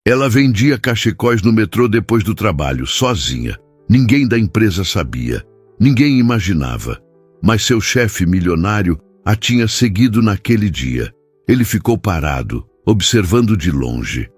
Ela vendia cachecóis no metrô depois do trabalho, sozinha. Ninguém da empresa sabia, ninguém imaginava. Mas seu chefe milionário a tinha seguido naquele dia. Ele ficou parado, observando de longe.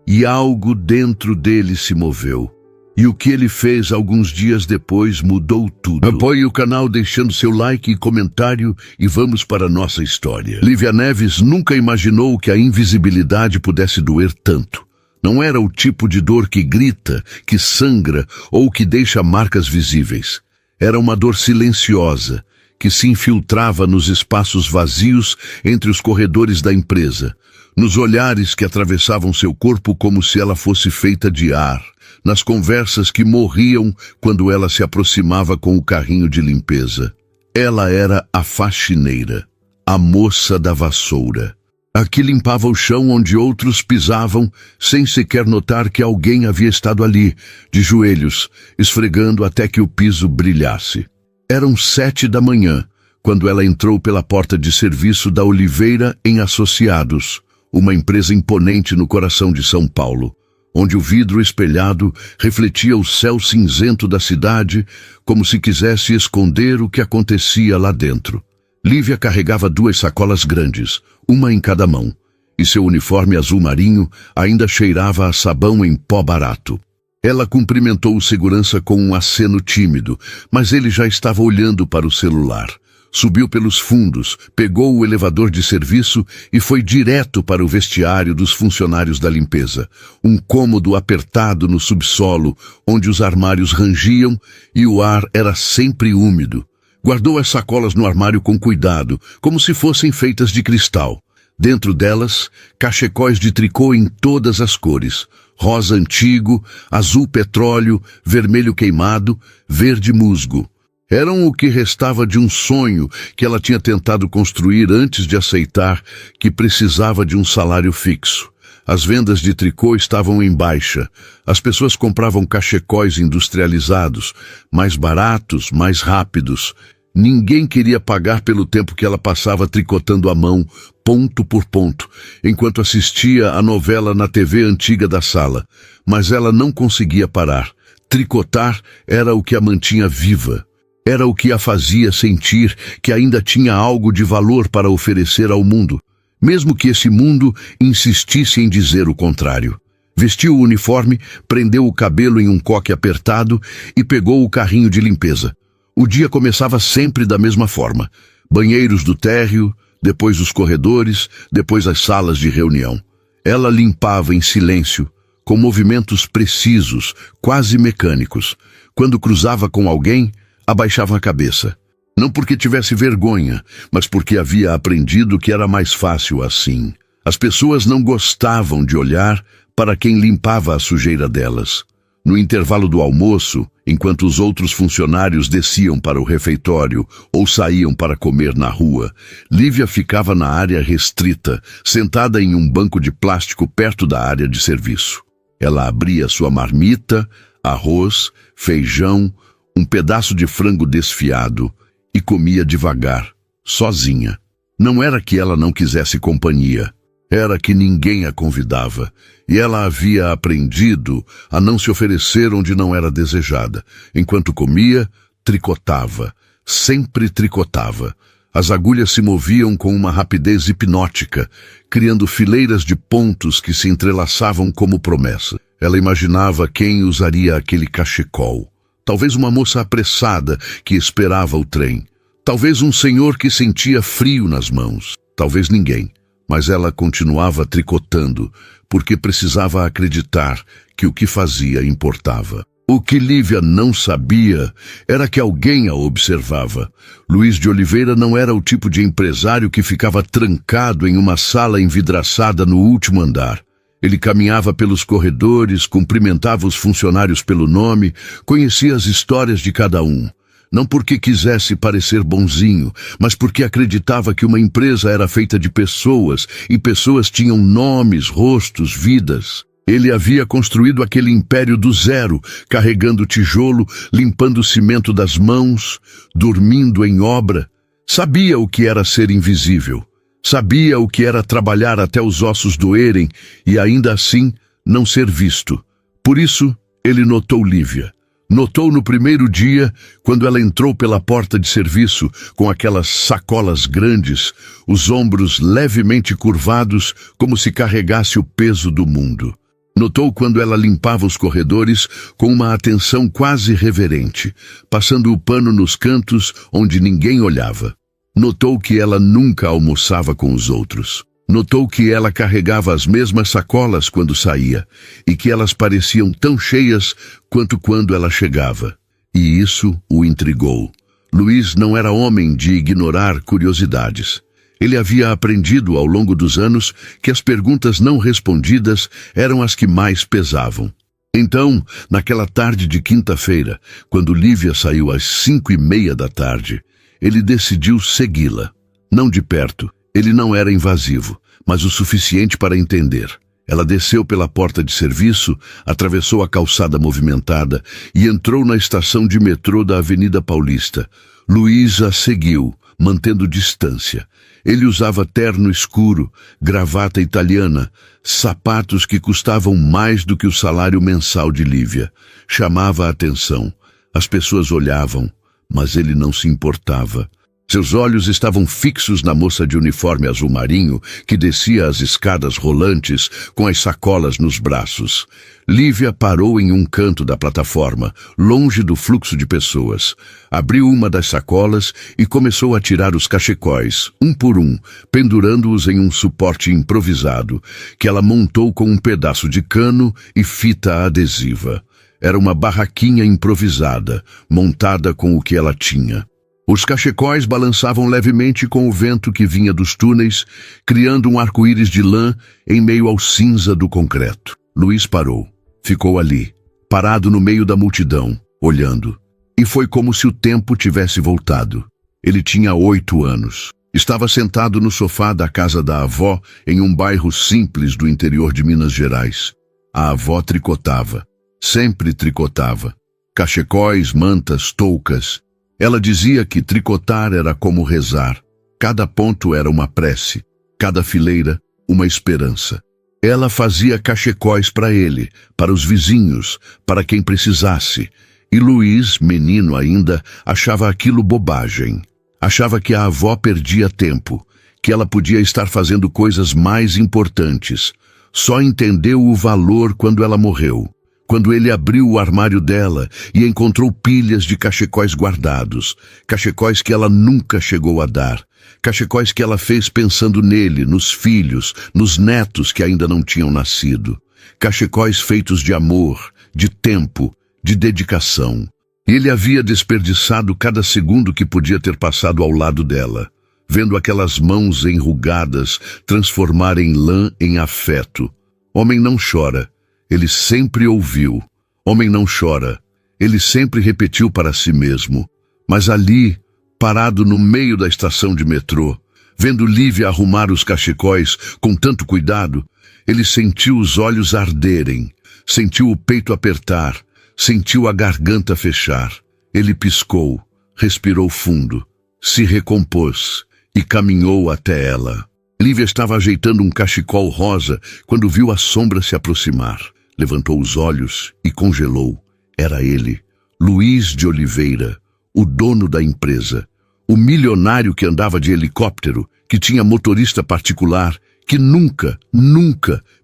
E algo dentro dele se moveu. E o que ele fez alguns dias depois mudou tudo. Apoie o canal deixando seu like e comentário e vamos para a nossa história. Lívia Neves nunca imaginou que a invisibilidade pudesse doer tanto. Não era o tipo de dor que grita, que sangra ou que deixa marcas visíveis. Era uma dor silenciosa, que se infiltrava nos espaços vazios entre os corredores da empresa, nos olhares que atravessavam seu corpo como se ela fosse feita de ar, nas conversas que morriam quando ela se aproximava com o carrinho de limpeza. Ela era a faxineira, a moça da vassoura. A que limpava o chão onde outros pisavam, sem sequer notar que alguém havia estado ali, de joelhos, esfregando até que o piso brilhasse. Eram 7 da manhã, quando ela entrou pela porta de serviço da Oliveira em Associados, uma empresa imponente no coração de São Paulo, onde o vidro espelhado refletia o céu cinzento da cidade, como se quisesse esconder o que acontecia lá dentro. Lívia carregava 2 sacolas grandes, uma em cada mão, e seu uniforme azul marinho ainda cheirava a sabão em pó barato. Ela cumprimentou o segurança com um aceno tímido, mas ele já estava olhando para o celular. Subiu pelos fundos, pegou o elevador de serviço e foi direto para o vestiário dos funcionários da limpeza. Um cômodo apertado no subsolo, onde os armários rangiam e o ar era sempre úmido. Guardou as sacolas no armário com cuidado, como se fossem feitas de cristal. Dentro delas, cachecóis de tricô em todas as cores. Rosa antigo, azul petróleo, vermelho queimado, verde musgo. Eram o que restava de um sonho que ela tinha tentado construir antes de aceitar que precisava de um salário fixo. As vendas de tricô estavam em baixa. As pessoas compravam cachecóis industrializados, mais baratos, mais rápidos. Ninguém queria pagar pelo tempo que ela passava tricotando à mão, ponto por ponto, enquanto assistia a novela na TV antiga da sala. Mas ela não conseguia parar. Tricotar era o que a mantinha viva. Era o que a fazia sentir que ainda tinha algo de valor para oferecer ao mundo, mesmo que esse mundo insistisse em dizer o contrário. Vestiu o uniforme, prendeu o cabelo em um coque apertado e pegou o carrinho de limpeza. O dia começava sempre da mesma forma. Banheiros do térreo, depois os corredores, depois as salas de reunião. Ela limpava em silêncio, com movimentos precisos, quase mecânicos. Quando cruzava com alguém, abaixava a cabeça. Não porque tivesse vergonha, mas porque havia aprendido que era mais fácil assim. As pessoas não gostavam de olhar para quem limpava a sujeira delas. No intervalo do almoço, enquanto os outros funcionários desciam para o refeitório ou saíam para comer na rua, Lívia ficava na área restrita, sentada em um banco de plástico perto da área de serviço. Ela abria sua marmita, arroz, feijão, um pedaço de frango desfiado e comia devagar, sozinha. Não era que ela não quisesse companhia, era que ninguém a convidava, e ela havia aprendido a não se oferecer onde não era desejada. Enquanto comia, tricotava, sempre tricotava. As agulhas se moviam com uma rapidez hipnótica, criando fileiras de pontos que se entrelaçavam como promessa. Ela imaginava quem usaria aquele cachecol. Talvez uma moça apressada que esperava o trem. Talvez um senhor que sentia frio nas mãos. Talvez ninguém. Mas ela continuava tricotando, porque precisava acreditar que o que fazia importava. O que Lívia não sabia era que alguém a observava. Luiz de Oliveira não era o tipo de empresário que ficava trancado em uma sala envidraçada no último andar. Ele caminhava pelos corredores, cumprimentava os funcionários pelo nome, conhecia as histórias de cada um. Não porque quisesse parecer bonzinho, mas porque acreditava que uma empresa era feita de pessoas, e pessoas tinham nomes, rostos, vidas. Ele havia construído aquele império do zero, carregando tijolo, limpando o cimento das mãos, dormindo em obra. Sabia o que era ser invisível. Sabia o que era trabalhar até os ossos doerem e ainda assim não ser visto. Por isso, ele notou Lívia. Notou no primeiro dia, quando ela entrou pela porta de serviço, com aquelas sacolas grandes, os ombros levemente curvados, como se carregasse o peso do mundo. Notou quando ela limpava os corredores com uma atenção quase reverente, passando o pano nos cantos onde ninguém olhava. Notou que ela nunca almoçava com os outros. Notou que ela carregava as mesmas sacolas quando saía e que elas pareciam tão cheias quanto quando ela chegava. E isso o intrigou. Luiz não era homem de ignorar curiosidades. Ele havia aprendido ao longo dos anos que as perguntas não respondidas eram as que mais pesavam. Então, naquela tarde de quinta-feira, quando Lívia saiu às 5:30 da tarde, ele decidiu segui-la. Não de perto. Ele não era invasivo, mas o suficiente para entender. Ela desceu pela porta de serviço, atravessou a calçada movimentada e entrou na estação de metrô da Avenida Paulista. Luiz a seguiu, mantendo distância. Ele usava terno escuro, gravata italiana, sapatos que custavam mais do que o salário mensal de Lívia. Chamava a atenção. As pessoas olhavam, mas ele não se importava. Seus olhos estavam fixos na moça de uniforme azul marinho que descia as escadas rolantes com as sacolas nos braços. Lívia parou em um canto da plataforma, longe do fluxo de pessoas. Abriu uma das sacolas e começou a tirar os cachecóis, um por um, pendurando-os em um suporte improvisado, que ela montou com um pedaço de cano e fita adesiva. Era uma barraquinha improvisada, montada com o que ela tinha. Os cachecóis balançavam levemente com o vento que vinha dos túneis, criando um arco-íris de lã em meio ao cinza do concreto. Luiz parou. Ficou ali, parado no meio da multidão, olhando. E foi como se o tempo tivesse voltado. Ele tinha 8 anos. Estava sentado no sofá da casa da avó em um bairro simples do interior de Minas Gerais. A avó tricotava. Sempre tricotava. Cachecóis, mantas, toucas. Ela dizia que tricotar era como rezar. Cada ponto era uma prece, cada fileira, uma esperança. Ela fazia cachecóis para ele, para os vizinhos, para quem precisasse. E Luiz, menino ainda, achava aquilo bobagem. Achava que a avó perdia tempo, que ela podia estar fazendo coisas mais importantes. Só entendeu o valor quando ela morreu. Quando ele abriu o armário dela e encontrou pilhas de cachecóis guardados, cachecóis que ela nunca chegou a dar, cachecóis que ela fez pensando nele, nos filhos, nos netos que ainda não tinham nascido, cachecóis feitos de amor, de tempo, de dedicação. Ele havia desperdiçado cada segundo que podia ter passado ao lado dela, vendo aquelas mãos enrugadas transformarem lã em afeto. Homem não chora. Ele sempre ouviu. Homem não chora. Ele sempre repetiu para si mesmo. Mas ali, parado no meio da estação de metrô, vendo Lívia arrumar os cachecóis com tanto cuidado, ele sentiu os olhos arderem, sentiu o peito apertar, sentiu a garganta fechar. Ele piscou, respirou fundo, se recompôs e caminhou até ela. Lívia estava ajeitando um cachecol rosa quando viu a sombra se aproximar. Levantou os olhos e congelou. Era ele, Luiz de Oliveira, o dono da empresa, o milionário que andava de helicóptero, que tinha motorista particular, que nunca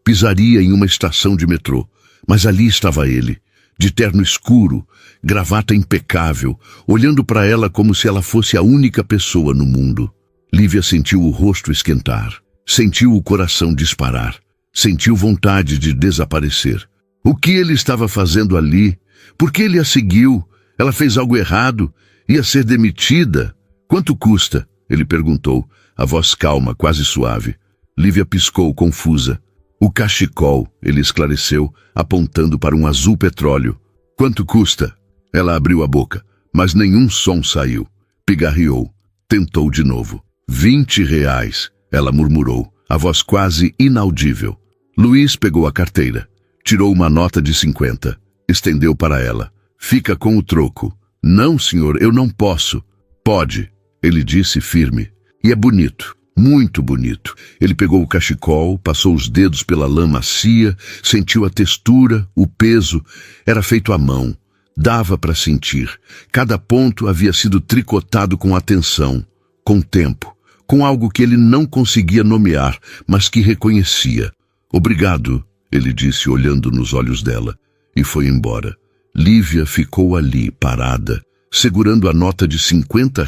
pisaria em uma estação de metrô. Mas ali estava ele, de terno escuro, gravata impecável, olhando para ela como se ela fosse a única pessoa no mundo. Lívia sentiu o rosto esquentar, sentiu o coração disparar. Sentiu vontade de desaparecer. O que ele estava fazendo ali? Por que ele a seguiu? Ela fez algo errado? Ia ser demitida? Quanto custa? Ele perguntou, a voz calma, quase suave. Lívia piscou, confusa. O cachecol, ele esclareceu, apontando para um azul petróleo. Quanto custa? Ela abriu a boca, mas nenhum som saiu. Pigarreou. Tentou de novo. R$20, ela murmurou, a voz quase inaudível. Luiz pegou a carteira, tirou uma nota de 50, estendeu para ela. Fica com o troco. Não, senhor, eu não posso. Pode, ele disse firme. E é bonito. Muito bonito. Ele pegou o cachecol, passou os dedos pela lã macia, sentiu a textura, o peso. Era feito à mão. Dava para sentir. Cada ponto havia sido tricotado com atenção, com tempo, com algo que ele não conseguia nomear, mas que reconhecia. Obrigado, ele disse, olhando nos olhos dela, e foi embora. Lívia ficou ali, parada, segurando a nota de R$ 50,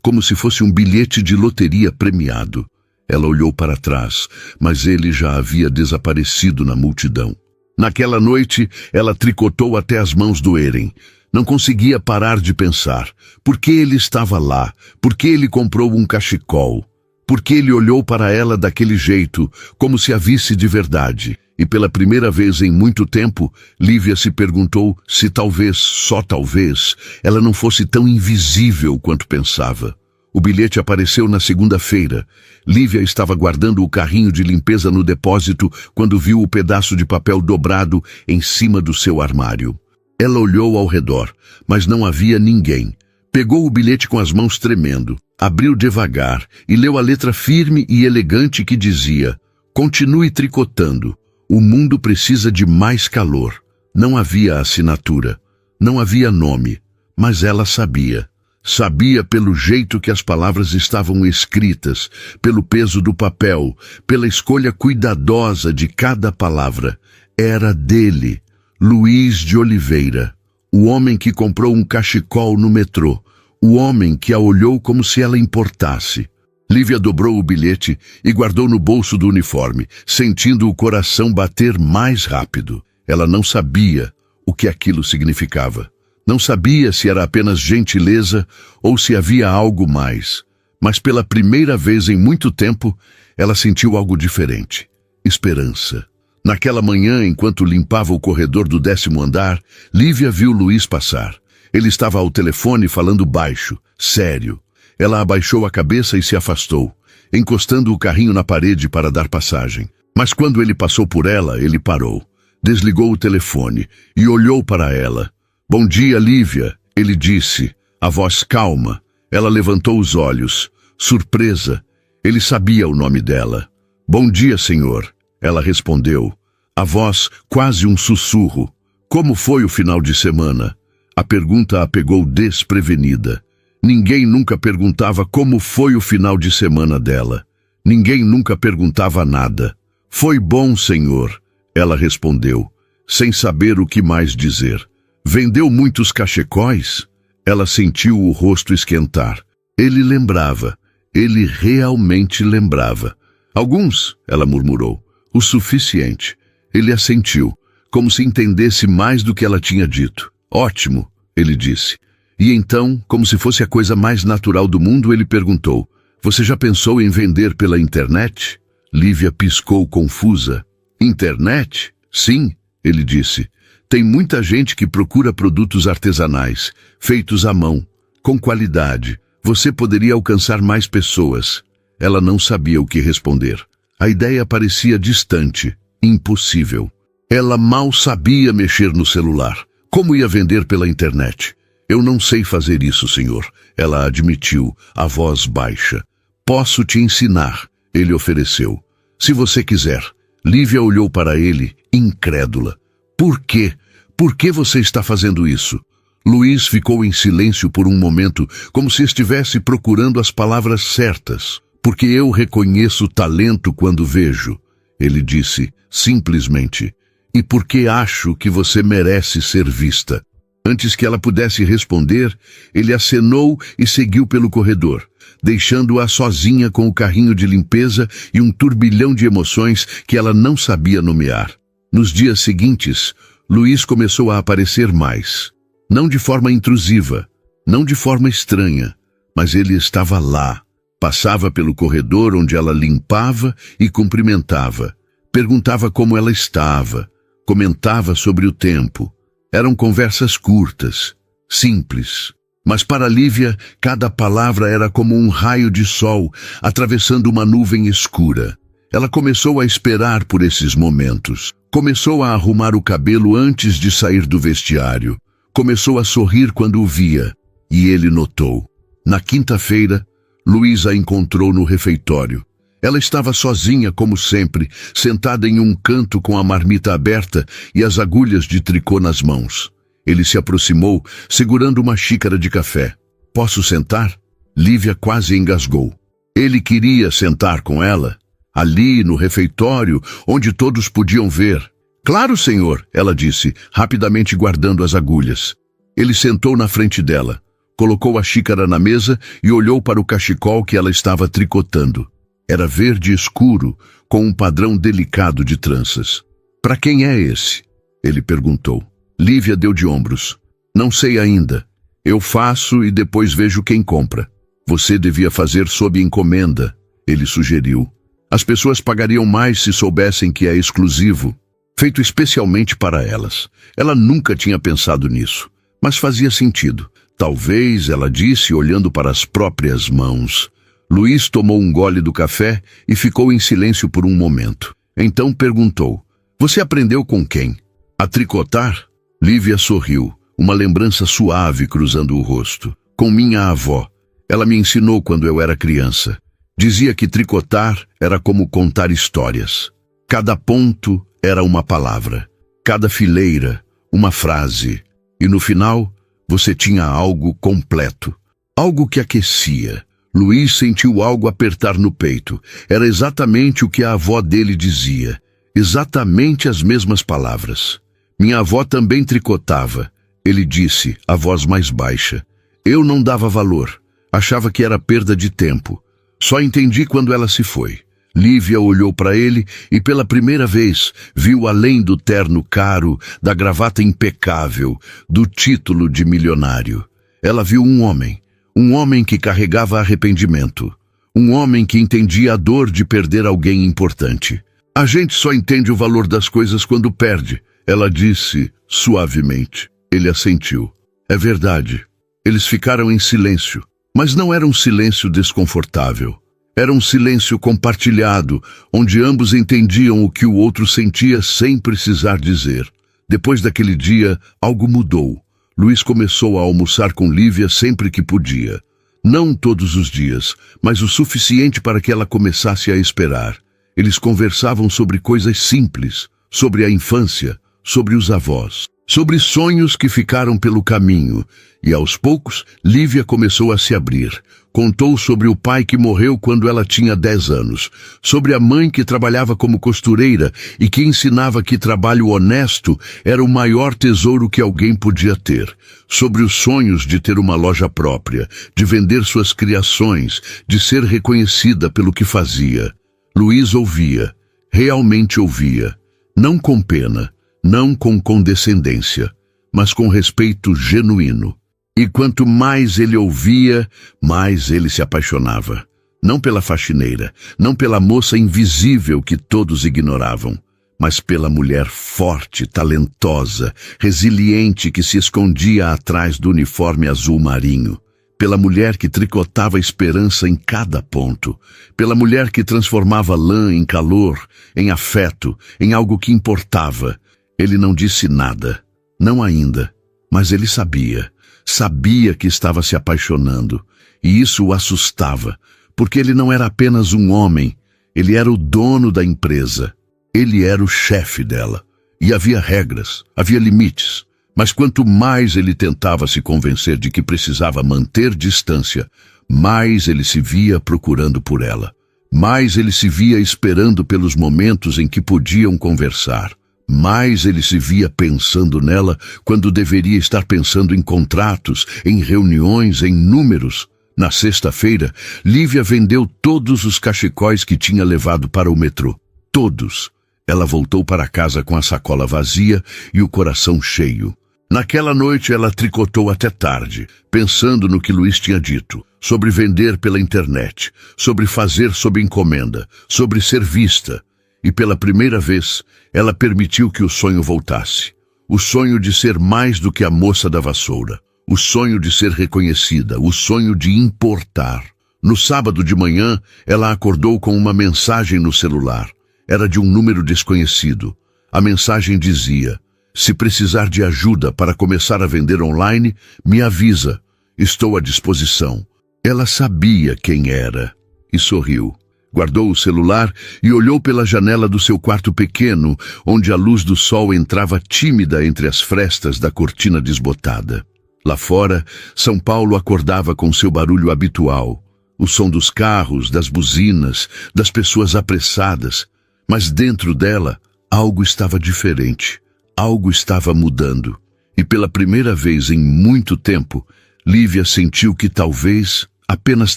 como se fosse um bilhete de loteria premiado. Ela olhou para trás, mas ele já havia desaparecido na multidão. Naquela noite, ela tricotou até as mãos doerem. Não conseguia parar de pensar. Por que ele estava lá? Por que ele comprou um cachecol? Por que ele olhou para ela daquele jeito, como se a visse de verdade? E pela primeira vez em muito tempo, Lívia se perguntou se talvez, só talvez, ela não fosse tão invisível quanto pensava. O bilhete apareceu na segunda-feira. Lívia estava guardando o carrinho de limpeza no depósito quando viu o pedaço de papel dobrado em cima do seu armário. Ela olhou ao redor, mas não havia ninguém. Pegou o bilhete com as mãos tremendo, abriu devagar e leu a letra firme e elegante que dizia: "Continue tricotando. O mundo precisa de mais calor." Não havia assinatura, não havia nome, mas ela sabia. Sabia pelo jeito que as palavras estavam escritas, pelo peso do papel, pela escolha cuidadosa de cada palavra. Era dele, Luiz de Oliveira, o homem que comprou um cachecol no metrô, o homem que a olhou como se ela importasse. Lívia dobrou o bilhete e guardou no bolso do uniforme, sentindo o coração bater mais rápido. Ela não sabia o que aquilo significava. Não sabia se era apenas gentileza ou se havia algo mais. Mas pela primeira vez em muito tempo, ela sentiu algo diferente. Esperança. Naquela manhã, enquanto limpava o corredor do 10º andar, Lívia viu Luiz passar. Ele estava ao telefone falando baixo, sério. Ela abaixou a cabeça e se afastou, encostando o carrinho na parede para dar passagem. Mas quando ele passou por ela, ele parou. Desligou o telefone e olhou para ela. "Bom dia, Lívia", ele disse, a voz calma. Ela levantou os olhos, surpresa. Ele sabia o nome dela. "Bom dia, senhor", ela respondeu, a voz quase um sussurro. "Como foi o final de semana?" A pergunta a pegou desprevenida. Ninguém nunca perguntava como foi o final de semana dela. Ninguém nunca perguntava nada. "Foi bom, senhor", ela respondeu, sem saber o que mais dizer. "Vendeu muitos cachecóis?" Ela sentiu o rosto esquentar. Ele lembrava. Ele realmente lembrava. "Alguns", ela murmurou. "O suficiente." Ele assentiu, como se entendesse mais do que ela tinha dito. "Ótimo", ele disse. E então, como se fosse a coisa mais natural do mundo, ele perguntou: "Você já pensou em vender pela internet?" Lívia piscou confusa. "Internet? Sim", ele disse. "Tem muita gente que procura produtos artesanais, feitos à mão, com qualidade. Você poderia alcançar mais pessoas." Ela não sabia o que responder. A ideia parecia distante, impossível. Ela mal sabia mexer no celular. Como ia vender pela internet? "Eu não sei fazer isso, senhor", ela admitiu, a voz baixa. "Posso te ensinar", ele ofereceu. "Se você quiser." Lívia olhou para ele, incrédula. "Por quê? Por que você está fazendo isso?" Luiz ficou em silêncio por um momento, como se estivesse procurando as palavras certas. "Porque eu reconheço talento quando vejo", ele disse, simplesmente. "E porque acho que você merece ser vista." Antes que ela pudesse responder, ele acenou e seguiu pelo corredor, deixando-a sozinha com o carrinho de limpeza e um turbilhão de emoções que ela não sabia nomear. Nos dias seguintes, Luiz começou a aparecer mais. Não de forma intrusiva, não de forma estranha, mas ele estava lá. Passava pelo corredor onde ela limpava e cumprimentava. Perguntava como ela estava, comentava sobre o tempo. Eram conversas curtas, simples. Mas para Lívia, cada palavra era como um raio de sol atravessando uma nuvem escura. Ela começou a esperar por esses momentos. Começou a arrumar o cabelo antes de sair do vestiário. Começou a sorrir quando o via. E ele notou. Na quinta-feira, Luiz a encontrou no refeitório. Ela estava sozinha, como sempre, sentada em um canto com a marmita aberta e as agulhas de tricô nas mãos. Ele se aproximou, segurando uma xícara de café. "Posso sentar?" Lívia quase engasgou. Ele queria sentar com ela, ali no refeitório, onde todos podiam ver. "Claro, senhor", ela disse, rapidamente guardando as agulhas. Ele sentou na frente dela, colocou a xícara na mesa e olhou para o cachecol que ela estava tricotando. Era verde escuro, com um padrão delicado de tranças. "Para quem é esse?" ele perguntou. Lívia deu de ombros. "Não sei ainda. Eu faço e depois vejo quem compra." "Você devia fazer sob encomenda", ele sugeriu. "As pessoas pagariam mais se soubessem que é exclusivo, feito especialmente para elas." Ela nunca tinha pensado nisso, mas fazia sentido. "Talvez", ela disse, olhando para as próprias mãos. Luiz tomou um gole do café e ficou em silêncio por um momento. Então perguntou: "Você aprendeu com quem?" "A tricotar?" Lívia sorriu, uma lembrança suave cruzando o rosto. "Com minha avó. Ela me ensinou quando eu era criança. Dizia que tricotar era como contar histórias. Cada ponto era uma palavra, cada fileira, uma frase. E no final, você tinha algo completo, algo que aquecia." Luiz sentiu algo apertar no peito. Era exatamente o que a avó dele dizia. Exatamente as mesmas palavras. "Minha avó também tricotava", ele disse, a voz mais baixa. "Eu não dava valor. Achava que era perda de tempo. Só entendi quando ela se foi." Lívia olhou para ele e pela primeira vez viu além do terno caro, da gravata impecável, do título de milionário. Ela viu um homem que carregava arrependimento. Um homem que entendia a dor de perder alguém importante. "A gente só entende o valor das coisas quando perde", ela disse suavemente. Ele assentiu. "É verdade." Eles ficaram em silêncio, mas não era um silêncio desconfortável. Era um silêncio compartilhado, onde ambos entendiam o que o outro sentia sem precisar dizer. Depois daquele dia, algo mudou. Luiz começou a almoçar com Lívia sempre que podia. Não todos os dias, mas o suficiente para que ela começasse a esperar. Eles conversavam sobre coisas simples, sobre a infância, sobre os avós, sobre sonhos que ficaram pelo caminho. E aos poucos, Lívia começou a se abrir. Contou sobre o pai que morreu quando ela tinha 10 anos, sobre a mãe que trabalhava como costureira e que ensinava que trabalho honesto era o maior tesouro que alguém podia ter, sobre os sonhos de ter uma loja própria, de vender suas criações, de ser reconhecida pelo que fazia. Luiz ouvia, realmente ouvia, não com pena, não com condescendência, mas com respeito genuíno. E quanto mais ele ouvia, mais ele se apaixonava. Não pela faxineira, não pela moça invisível que todos ignoravam, mas pela mulher forte, talentosa, resiliente que se escondia atrás do uniforme azul marinho. Pela mulher que tricotava esperança em cada ponto. Pela mulher que transformava lã em calor, em afeto, em algo que importava. Ele não disse nada, não ainda, mas ele sabia. Sabia que estava se apaixonando, e isso o assustava, porque ele não era apenas um homem, ele era o dono da empresa. Ele era o chefe dela. E havia regras, havia limites. Mas quanto mais ele tentava se convencer de que precisava manter distância, mais ele se via procurando por ela. Mais ele se via esperando pelos momentos em que podiam conversar. Mais ele se via pensando nela quando deveria estar pensando em contratos, em reuniões, em números. Na sexta-feira, Lívia vendeu todos os cachecóis que tinha levado para o metrô. Todos. Ela voltou para casa com a sacola vazia e o coração cheio. Naquela noite ela tricotou até tarde, pensando no que Luiz tinha dito, sobre vender pela internet, sobre fazer sob encomenda, sobre ser vista. E pela primeira vez, ela permitiu que o sonho voltasse. O sonho de ser mais do que a moça da vassoura. O sonho de ser reconhecida. O sonho de importar. No sábado de manhã, ela acordou com uma mensagem no celular. Era de um número desconhecido. A mensagem dizia: "Se precisar de ajuda para começar a vender online, me avisa. Estou à disposição." Ela sabia quem era e sorriu. Guardou o celular e olhou pela janela do seu quarto pequeno, onde a luz do sol entrava tímida entre as frestas da cortina desbotada. Lá fora, São Paulo acordava com seu barulho habitual, o som dos carros, das buzinas, das pessoas apressadas. Mas dentro dela, algo estava diferente, algo estava mudando. E pela primeira vez em muito tempo, Lívia sentiu que talvez, apenas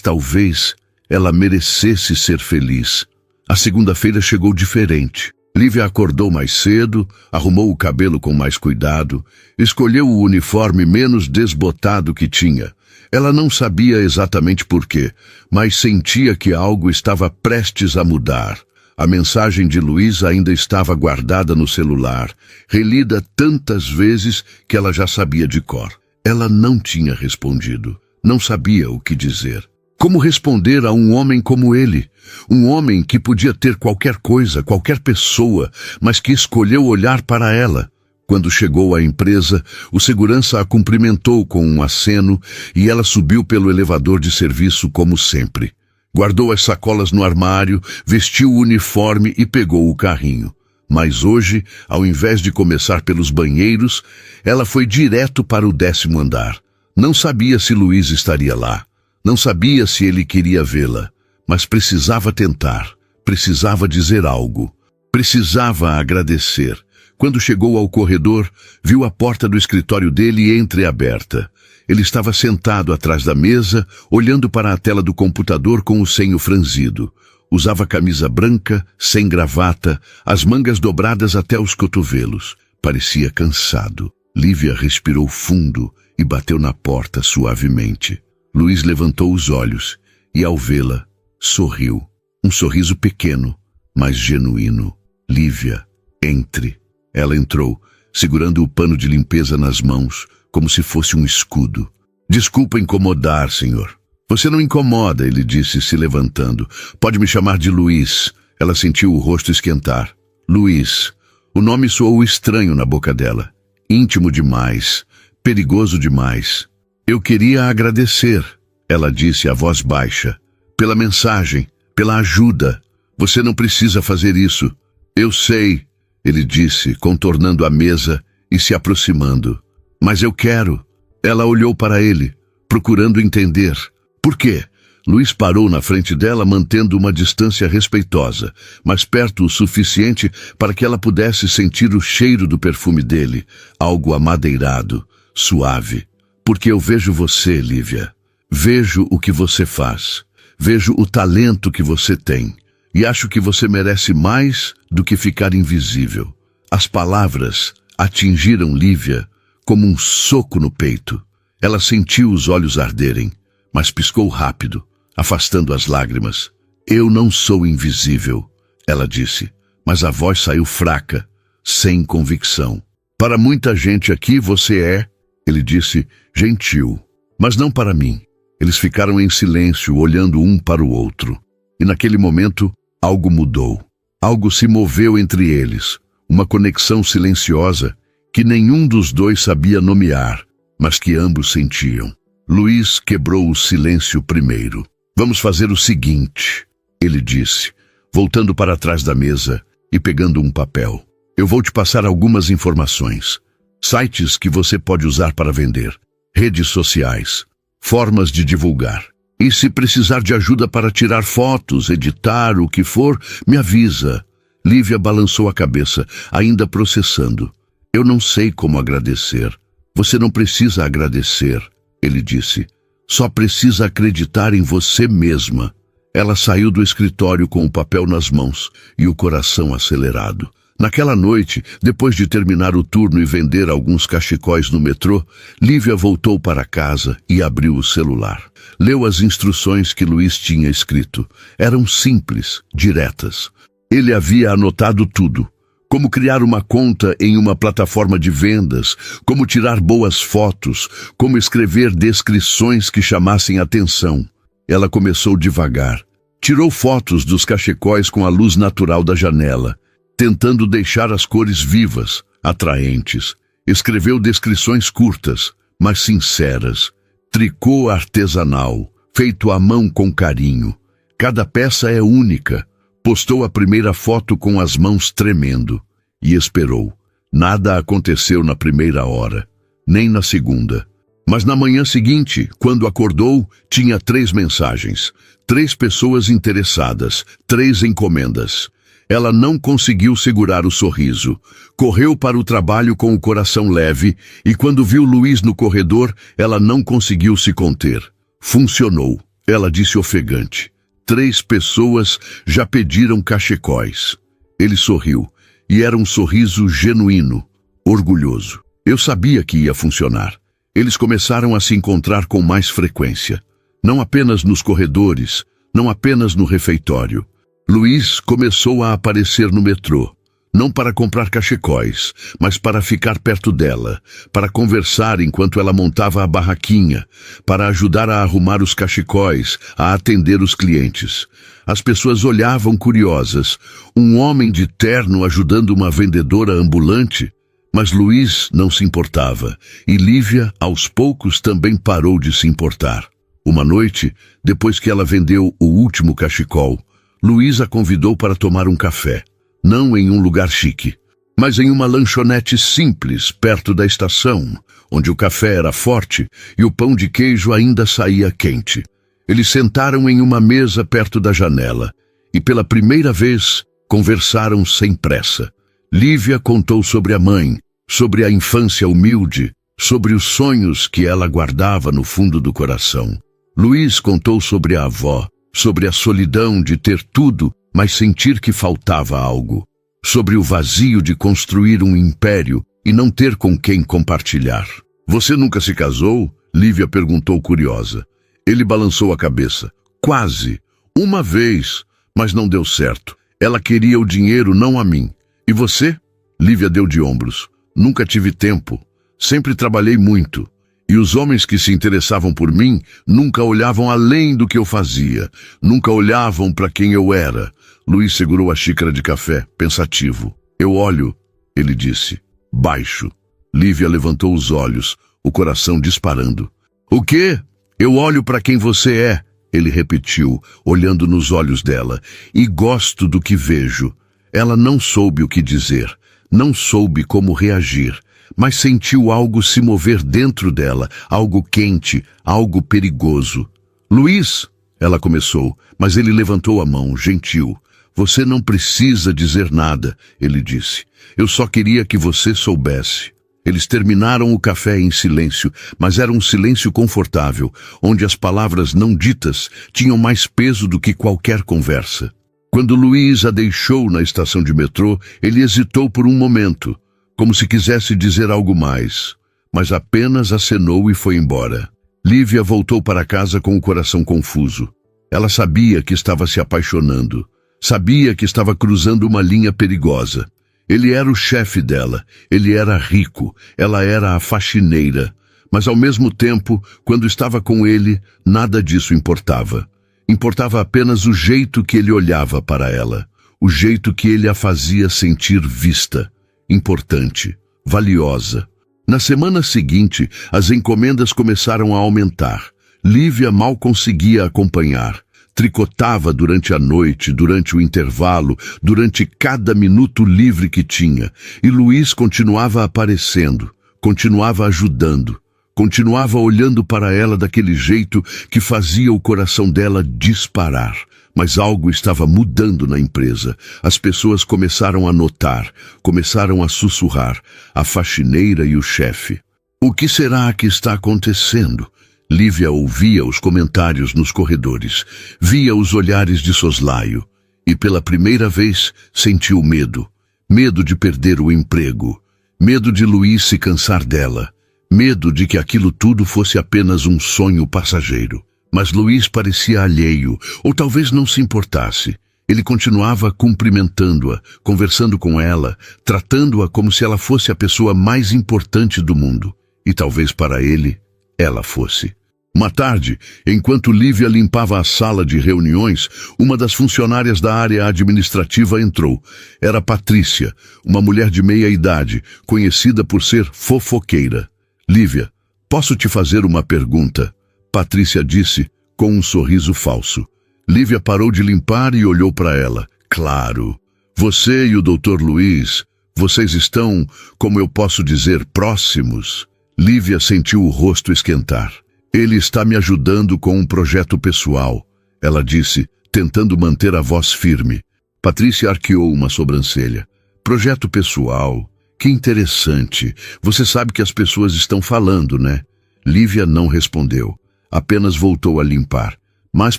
talvez, ela merecesse ser feliz. A segunda-feira chegou diferente. Lívia acordou mais cedo, arrumou o cabelo com mais cuidado, escolheu o uniforme menos desbotado que tinha. Ela não sabia exatamente por quê, mas sentia que algo estava prestes a mudar. A mensagem de Luiz ainda estava guardada no celular, relida tantas vezes que ela já sabia de cor. Ela não tinha respondido, não sabia o que dizer. Como responder a um homem como ele? Um homem que podia ter qualquer coisa, qualquer pessoa, mas que escolheu olhar para ela. Quando chegou à empresa, o segurança a cumprimentou com um aceno e ela subiu pelo elevador de serviço como sempre. Guardou as sacolas no armário, vestiu o uniforme e pegou o carrinho. Mas hoje, ao invés de começar pelos banheiros, ela foi direto para o 10º andar. Não sabia se Luiz estaria lá. Não sabia se ele queria vê-la, mas precisava tentar, precisava dizer algo, precisava agradecer. Quando chegou ao corredor, viu a porta do escritório dele entreaberta. Ele estava sentado atrás da mesa, olhando para a tela do computador com o senho franzido. Usava camisa branca, sem gravata, as mangas dobradas até os cotovelos. Parecia cansado. Lívia respirou fundo e bateu na porta suavemente. Luiz levantou os olhos e, ao vê-la, sorriu. Um sorriso pequeno, mas genuíno. Lívia, entre. Ela entrou, segurando o pano de limpeza nas mãos, como se fosse um escudo. Desculpa incomodar, senhor. Você não incomoda, ele disse, se levantando. Pode me chamar de Luiz. Ela sentiu o rosto esquentar. Luiz. O nome soou estranho na boca dela. Íntimo demais. Perigoso demais. Eu queria agradecer, ela disse a voz baixa, pela mensagem, pela ajuda. Você não precisa fazer isso. Eu sei, ele disse, contornando a mesa e se aproximando. Mas eu quero. Ela olhou para ele, procurando entender. Por quê? Luiz parou na frente dela, mantendo uma distância respeitosa, mas perto o suficiente para que ela pudesse sentir o cheiro do perfume dele, algo amadeirado, suave. Porque eu vejo você, Lívia. Vejo o que você faz. Vejo o talento que você tem. E acho que você merece mais do que ficar invisível. As palavras atingiram Lívia como um soco no peito. Ela sentiu os olhos arderem, mas piscou rápido, afastando as lágrimas. Eu não sou invisível, ela disse, mas a voz saiu fraca, sem convicção. Para muita gente aqui você é, ele disse, gentil, mas não para mim. Eles ficaram em silêncio, olhando um para o outro. E naquele momento, algo mudou. Algo se moveu entre eles. Uma conexão silenciosa que nenhum dos dois sabia nomear, mas que ambos sentiam. Luiz quebrou o silêncio primeiro. Vamos fazer o seguinte, ele disse, voltando para trás da mesa e pegando um papel. Eu vou te passar algumas informações. Sites que você pode usar para vender, redes sociais, formas de divulgar. E se precisar de ajuda para tirar fotos, editar, o que for, me avisa. Lívia balançou a cabeça, ainda processando. Eu não sei como agradecer. Você não precisa agradecer, ele disse. Só precisa acreditar em você mesma. Ela saiu do escritório com o papel nas mãos e o coração acelerado. Naquela noite, depois de terminar o turno e vender alguns cachecóis no metrô, Lívia voltou para casa e abriu o celular. Leu as instruções que Luiz tinha escrito. Eram simples, diretas. Ele havia anotado tudo. Como criar uma conta em uma plataforma de vendas, como tirar boas fotos, como escrever descrições que chamassem atenção. Ela começou devagar. Tirou fotos dos cachecóis com a luz natural da janela, tentando deixar as cores vivas, atraentes. Escreveu descrições curtas, mas sinceras. Tricô artesanal, feito à mão com carinho. Cada peça é única. Postou a primeira foto com as mãos tremendo e esperou. Nada aconteceu na primeira hora, nem na segunda. Mas na manhã seguinte, quando acordou, tinha 3 mensagens, 3 pessoas interessadas, 3 encomendas. Ela não conseguiu segurar o sorriso. Correu para o trabalho com o coração leve e quando viu Luiz no corredor, ela não conseguiu se conter. Funcionou, ela disse ofegante. 3 pessoas já pediram cachecóis. Ele sorriu, e era um sorriso genuíno, orgulhoso. Eu sabia que ia funcionar. Eles começaram a se encontrar com mais frequência. Não apenas nos corredores, não apenas no refeitório. Luiz começou a aparecer no metrô. Não para comprar cachecóis, mas para ficar perto dela, para conversar enquanto ela montava a barraquinha, para ajudar a arrumar os cachecóis, a atender os clientes. As pessoas olhavam curiosas. Um homem de terno ajudando uma vendedora ambulante? Mas Luiz não se importava, e Lívia, aos poucos, também parou de se importar. Uma noite, depois que ela vendeu o último cachecol, Luiz a convidou para tomar um café. Não em um lugar chique, mas em uma lanchonete simples, perto da estação, onde o café era forte e o pão de queijo ainda saía quente. Eles sentaram em uma mesa perto da janela e, pela primeira vez, conversaram sem pressa. Lívia contou sobre a mãe, sobre a infância humilde, sobre os sonhos que ela guardava no fundo do coração. Luiz contou sobre a avó, sobre a solidão de ter tudo, mas sentir que faltava algo, sobre o vazio de construir um império e não ter com quem compartilhar. Você nunca se casou? Lívia perguntou curiosa. Ele balançou a cabeça. Quase. Uma vez, mas não deu certo. Ela queria o dinheiro, não a mim. E você? Lívia deu de ombros. Nunca tive tempo. Sempre trabalhei muito. E os homens que se interessavam por mim nunca olhavam além do que eu fazia. Nunca olhavam para quem eu era. Luiz segurou a xícara de café, pensativo. Eu olho, ele disse, baixo. Lívia levantou os olhos, o coração disparando. O quê? Eu olho para quem você é, ele repetiu, olhando nos olhos dela. E gosto do que vejo. Ela não soube o que dizer, não soube como reagir, mas sentiu algo se mover dentro dela, algo quente, algo perigoso. Luiz, ela começou, mas ele levantou a mão, gentil. Você não precisa dizer nada, ele disse. Eu só queria que você soubesse. Eles terminaram o café em silêncio, mas era um silêncio confortável, onde as palavras não ditas tinham mais peso do que qualquer conversa. Quando Luiz a deixou na estação de metrô, ele hesitou por um momento, como se quisesse dizer algo mais, mas apenas acenou e foi embora. Lívia voltou para casa com o coração confuso. Ela sabia que estava se apaixonando, sabia que estava cruzando uma linha perigosa. Ele era o chefe dela, ele era rico, ela era a faxineira, mas ao mesmo tempo, quando estava com ele, nada disso importava. Importava apenas o jeito que ele olhava para ela, o jeito que ele a fazia sentir vista, importante, valiosa. Na semana seguinte, as encomendas começaram a aumentar. Lívia mal conseguia acompanhar. Tricotava durante a noite, durante o intervalo, durante cada minuto livre que tinha. E Luiz continuava aparecendo, continuava ajudando. Continuava olhando para ela daquele jeito que fazia o coração dela disparar. Mas algo estava mudando na empresa. As pessoas começaram a notar, começaram a sussurrar, a faxineira e o chefe. O que será que está acontecendo? Lívia ouvia os comentários nos corredores, via os olhares de soslaio e pela primeira vez sentiu medo. Medo de perder o emprego, medo de Luiz se cansar dela. Medo de que aquilo tudo fosse apenas um sonho passageiro. Mas Luiz parecia alheio, ou talvez não se importasse. Ele continuava cumprimentando-a, conversando com ela, tratando-a como se ela fosse a pessoa mais importante do mundo. E talvez para ele, ela fosse. Uma tarde, enquanto Lívia limpava a sala de reuniões, uma das funcionárias da área administrativa entrou. Era Patrícia, uma mulher de meia idade, conhecida por ser fofoqueira. Lívia, posso te fazer uma pergunta? Patrícia disse, com um sorriso falso. Lívia parou de limpar e olhou para ela. Claro, você e o Dr. Luiz, vocês estão, como eu posso dizer, próximos. Lívia sentiu o rosto esquentar. Ele está me ajudando com um projeto pessoal, ela disse, tentando manter a voz firme. Patrícia arqueou uma sobrancelha. Projeto pessoal? Que interessante. Você sabe que as pessoas estão falando, né? Lívia não respondeu. Apenas voltou a limpar. Mas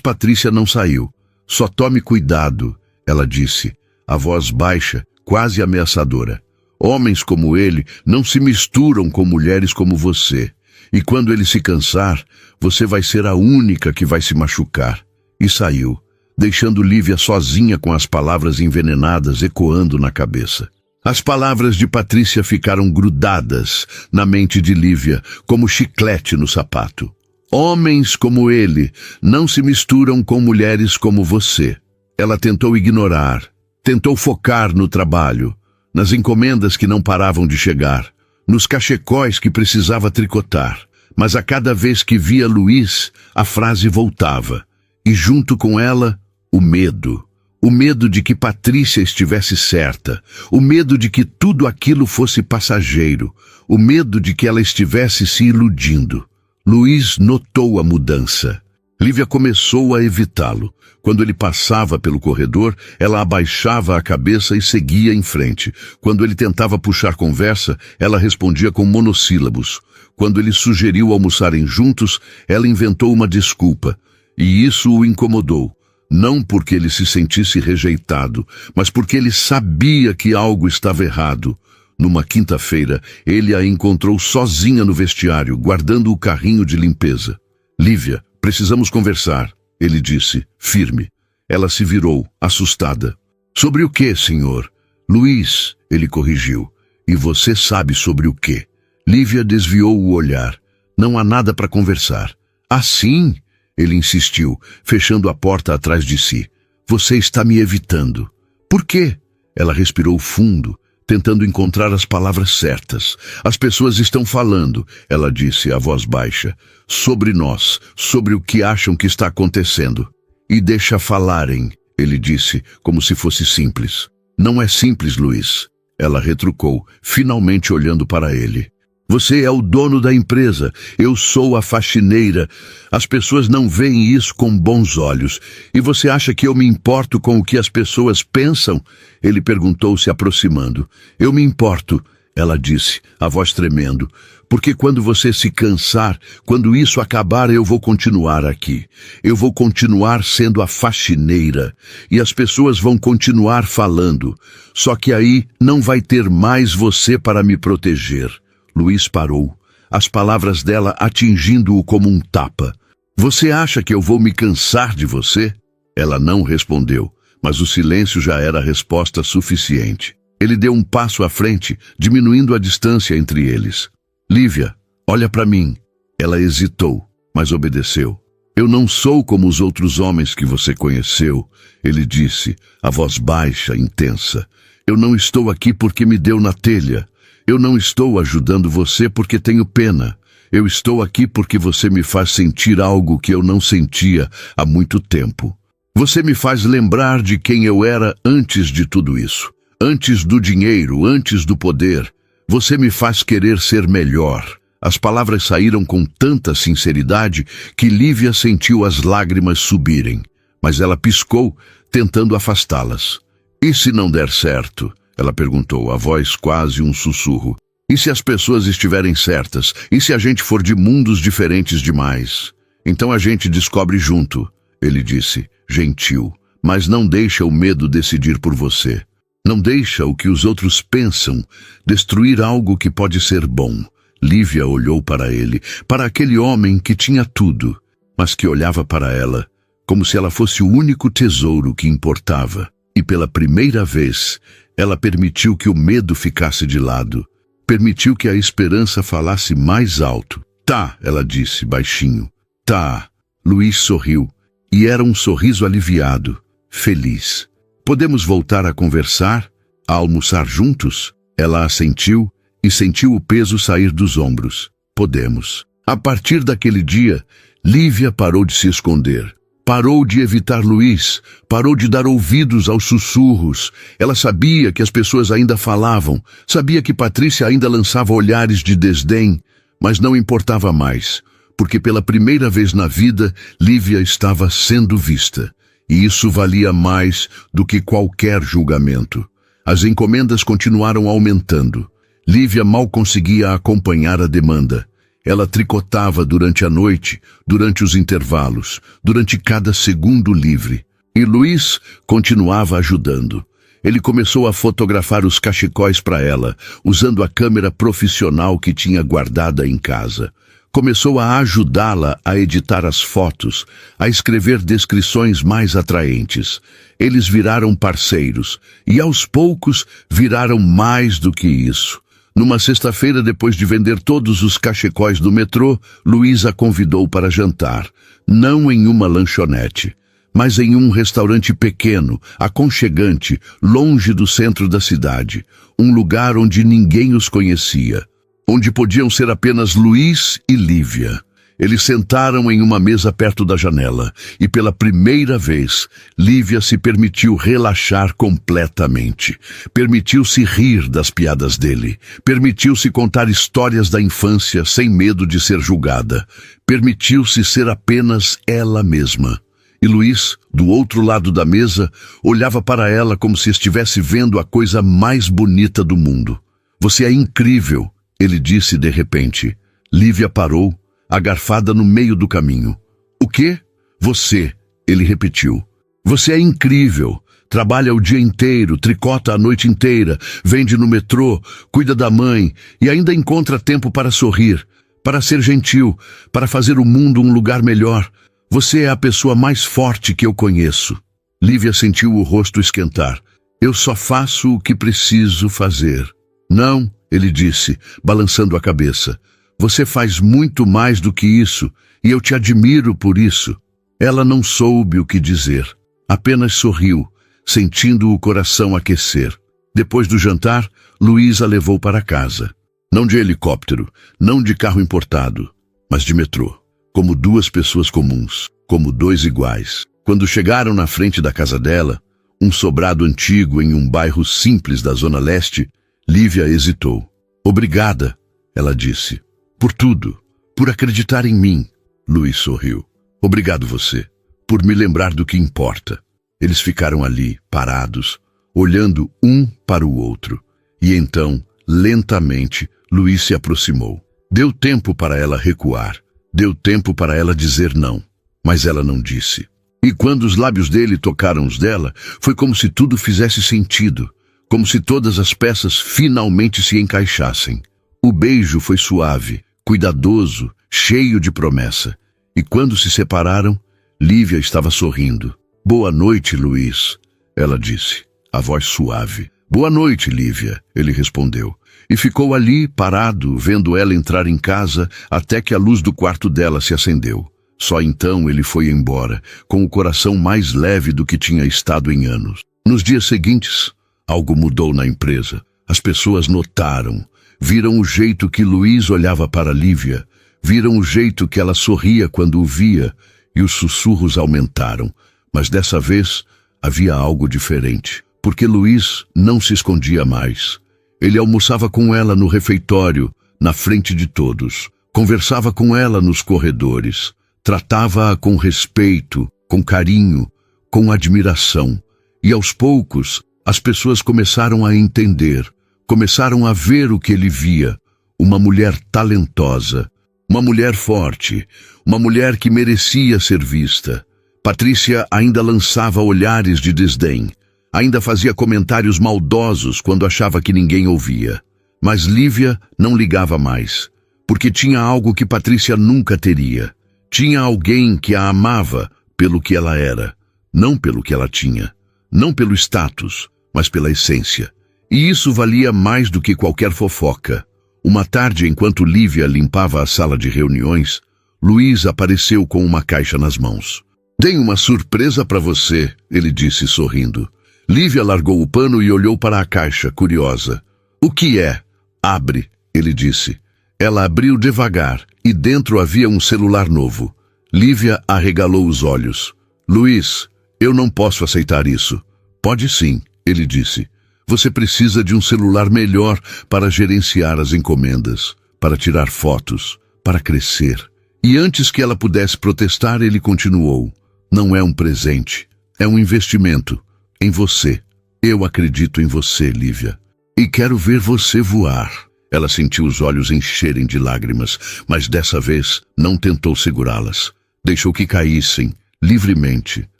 Patrícia não saiu. Só tome cuidado, ela disse, a voz baixa, quase ameaçadora. Homens como ele não se misturam com mulheres como você. E quando ele se cansar, você vai ser a única que vai se machucar. E saiu, deixando Lívia sozinha com as palavras envenenadas ecoando na cabeça. As palavras de Patrícia ficaram grudadas na mente de Lívia, como chiclete no sapato. Homens como ele não se misturam com mulheres como você. Ela tentou ignorar, tentou focar no trabalho, nas encomendas que não paravam de chegar, nos cachecóis que precisava tricotar. Mas a cada vez que via Luiz, a frase voltava. E junto com ela, o medo. O medo de que Patrícia estivesse certa. O medo de que tudo aquilo fosse passageiro. O medo de que ela estivesse se iludindo. Luiz notou a mudança. Lívia começou a evitá-lo. Quando ele passava pelo corredor, ela abaixava a cabeça e seguia em frente. Quando ele tentava puxar conversa, ela respondia com monossílabos. Quando ele sugeriu almoçarem juntos, ela inventou uma desculpa. E isso o incomodou. Não porque ele se sentisse rejeitado, mas porque ele sabia que algo estava errado. Numa quinta-feira, ele a encontrou sozinha no vestiário, guardando o carrinho de limpeza. Lívia, precisamos conversar, ele disse, firme. Ela se virou, assustada. Sobre o que, senhor? Luiz, ele corrigiu. E você sabe sobre o quê? Lívia desviou o olhar. Não há nada para conversar. Ah, sim? Ele insistiu, fechando a porta atrás de si. Você está me evitando. Por quê? Ela respirou fundo, tentando encontrar as palavras certas. As pessoas estão falando, ela disse, a voz baixa, sobre nós, sobre o que acham que está acontecendo. E deixa falarem, ele disse, como se fosse simples. Não é simples, Luiz. Ela retrucou, finalmente olhando para ele. Você é o dono da empresa, eu sou a faxineira. As pessoas não veem isso com bons olhos. E você acha que eu me importo com o que as pessoas pensam? Ele perguntou, se aproximando. Eu me importo, ela disse, a voz tremendo. Porque quando você se cansar, quando isso acabar, eu vou continuar aqui. Eu vou continuar sendo a faxineira. E as pessoas vão continuar falando. Só que aí não vai ter mais você para me proteger. Luiz parou, as palavras dela atingindo-o como um tapa. Você acha que eu vou me cansar de você? Ela não respondeu, mas o silêncio já era a resposta suficiente. Ele deu um passo à frente, diminuindo a distância entre eles. Lívia, olha para mim. Ela hesitou, mas obedeceu. Eu não sou como os outros homens que você conheceu, ele disse, a voz baixa, intensa. Eu não estou aqui porque me deu na telha. Eu não estou ajudando você porque tenho pena. Eu estou aqui porque você me faz sentir algo que eu não sentia há muito tempo. Você me faz lembrar de quem eu era antes de tudo isso. Antes do dinheiro, antes do poder. Você me faz querer ser melhor. As palavras saíram com tanta sinceridade que Lívia sentiu as lágrimas subirem. Mas ela piscou, tentando afastá-las. E se não der certo? Ela perguntou, a voz quase um sussurro. E se as pessoas estiverem certas? E se a gente for de mundos diferentes demais? Então a gente descobre junto, ele disse, gentil. Mas não deixa o medo decidir por você. Não deixa o que os outros pensam destruir algo que pode ser bom. Lívia olhou para ele, para aquele homem que tinha tudo, mas que olhava para ela como se ela fosse o único tesouro que importava. E pela primeira vez, ela permitiu que o medo ficasse de lado. Permitiu que a esperança falasse mais alto. Tá, ela disse, baixinho. Tá. Luiz sorriu. E era um sorriso aliviado, feliz. Podemos voltar a conversar? A almoçar juntos? Ela assentiu e sentiu o peso sair dos ombros. Podemos. A partir daquele dia, Lívia parou de se esconder. Parou de evitar Luiz, parou de dar ouvidos aos sussurros. Ela sabia que as pessoas ainda falavam, sabia que Patrícia ainda lançava olhares de desdém, mas não importava mais, porque pela primeira vez na vida, Lívia estava sendo vista. E isso valia mais do que qualquer julgamento. As encomendas continuaram aumentando. Lívia mal conseguia acompanhar a demanda. Ela tricotava durante a noite, durante os intervalos, durante cada segundo livre. E Luiz continuava ajudando. Ele começou a fotografar os cachecóis para ela, usando a câmera profissional que tinha guardada em casa. Começou a ajudá-la a editar as fotos, a escrever descrições mais atraentes. Eles viraram parceiros, e aos poucos viraram mais do que isso. Numa sexta-feira, depois de vender todos os cachecóis do metrô, Luiz a convidou para jantar, não em uma lanchonete, mas em um restaurante pequeno, aconchegante, longe do centro da cidade, um lugar onde ninguém os conhecia, onde podiam ser apenas Luiz e Lívia. Eles sentaram em uma mesa perto da janela, e pela primeira vez, Lívia se permitiu relaxar completamente. Permitiu-se rir das piadas dele. Permitiu-se contar histórias da infância sem medo de ser julgada. Permitiu-se ser apenas ela mesma. E Luiz, do outro lado da mesa, olhava para ela como se estivesse vendo a coisa mais bonita do mundo. "Você é incrível", ele disse de repente. Lívia parou, agarfada no meio do caminho. "O quê?" "Você", ele repetiu. "Você é incrível. Trabalha o dia inteiro, tricota a noite inteira, vende no metrô, cuida da mãe e ainda encontra tempo para sorrir, para ser gentil, para fazer o mundo um lugar melhor. Você é a pessoa mais forte que eu conheço." Lívia sentiu o rosto esquentar. "Eu só faço o que preciso fazer." "Não", ele disse, balançando a cabeça. "Você faz muito mais do que isso, e eu te admiro por isso." Ela não soube o que dizer. Apenas sorriu, sentindo o coração aquecer. Depois do jantar, Luiz a levou para casa. Não de helicóptero, não de carro importado, mas de metrô. Como duas pessoas comuns, como dois iguais. Quando chegaram na frente da casa dela, um sobrado antigo em um bairro simples da Zona Leste, Lívia hesitou. "Obrigada", ela disse. "Por tudo, por acreditar em mim." Luiz sorriu. "Obrigado você, por me lembrar do que importa." Eles ficaram ali, parados, olhando um para o outro. E então, lentamente, Luiz se aproximou. Deu tempo para ela recuar. Deu tempo para ela dizer não. Mas ela não disse. E quando os lábios dele tocaram os dela, foi como se tudo fizesse sentido. Como se todas as peças finalmente se encaixassem. O beijo foi suave, cuidadoso, cheio de promessa. E quando se separaram, Lívia estava sorrindo. "Boa noite, Luiz", ela disse, a voz suave. "Boa noite, Lívia", ele respondeu. E ficou ali, parado, vendo ela entrar em casa, até que a luz do quarto dela se acendeu. Só então ele foi embora, com o coração mais leve do que tinha estado em anos. Nos dias seguintes, algo mudou na empresa. As pessoas notaram. Viram o jeito que Luiz olhava para Lívia, viram o jeito que ela sorria quando o via, e os sussurros aumentaram. Mas dessa vez havia algo diferente, porque Luiz não se escondia mais. Ele almoçava com ela no refeitório, na frente de todos. Conversava com ela nos corredores. Tratava-a com respeito, com carinho, com admiração. E aos poucos, as pessoas começaram a entender. Começaram a ver o que ele via. Uma mulher talentosa. Uma mulher forte. Uma mulher que merecia ser vista. Patrícia ainda lançava olhares de desdém. Ainda fazia comentários maldosos quando achava que ninguém ouvia. Mas Lívia não ligava mais. Porque tinha algo que Patrícia nunca teria. Tinha alguém que a amava pelo que ela era. Não pelo que ela tinha. Não pelo status, mas pela essência. E isso valia mais do que qualquer fofoca. Uma tarde, enquanto Lívia limpava a sala de reuniões, Luiz apareceu com uma caixa nas mãos. "Tenho uma surpresa para você", ele disse sorrindo. Lívia largou o pano e olhou para a caixa, curiosa. "O que é?" "Abre", ele disse. Ela abriu devagar e dentro havia um celular novo. Lívia arregalou os olhos. Luiz, eu não posso aceitar isso. Pode sim, ele disse. Você precisa de um celular melhor para gerenciar as encomendas, para tirar fotos, para crescer. E antes que ela pudesse protestar, ele continuou. Não é um presente, é um investimento. Em você. Eu acredito em você, Lívia. E quero ver você voar. Ela sentiu os olhos encherem de lágrimas, mas dessa vez não tentou segurá-las. Deixou que caíssem, livremente.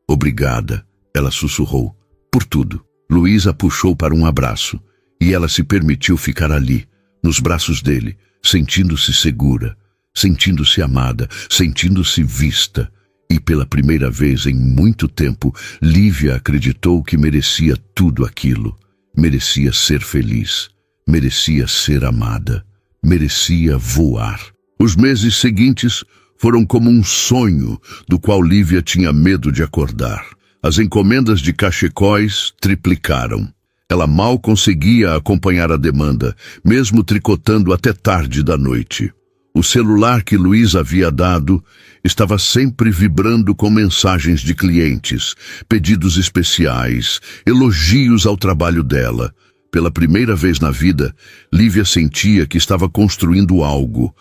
Obrigada, ela sussurrou. Por tudo. Luiz a puxou para um abraço, e ela se permitiu ficar ali, nos braços dele, sentindo-se segura, sentindo-se amada, sentindo-se vista. E pela primeira vez em muito tempo, Lívia acreditou que merecia tudo aquilo. Merecia ser feliz, merecia ser amada, merecia voar. Os meses seguintes foram como um sonho do qual Lívia tinha medo de acordar. As encomendas de cachecóis triplicaram. Ela mal conseguia acompanhar a demanda, mesmo tricotando até tarde da noite. O celular que Luiz havia dado estava sempre vibrando com mensagens de clientes, pedidos especiais, elogios ao trabalho dela. Pela primeira vez na vida, Lívia sentia que estava construindo algo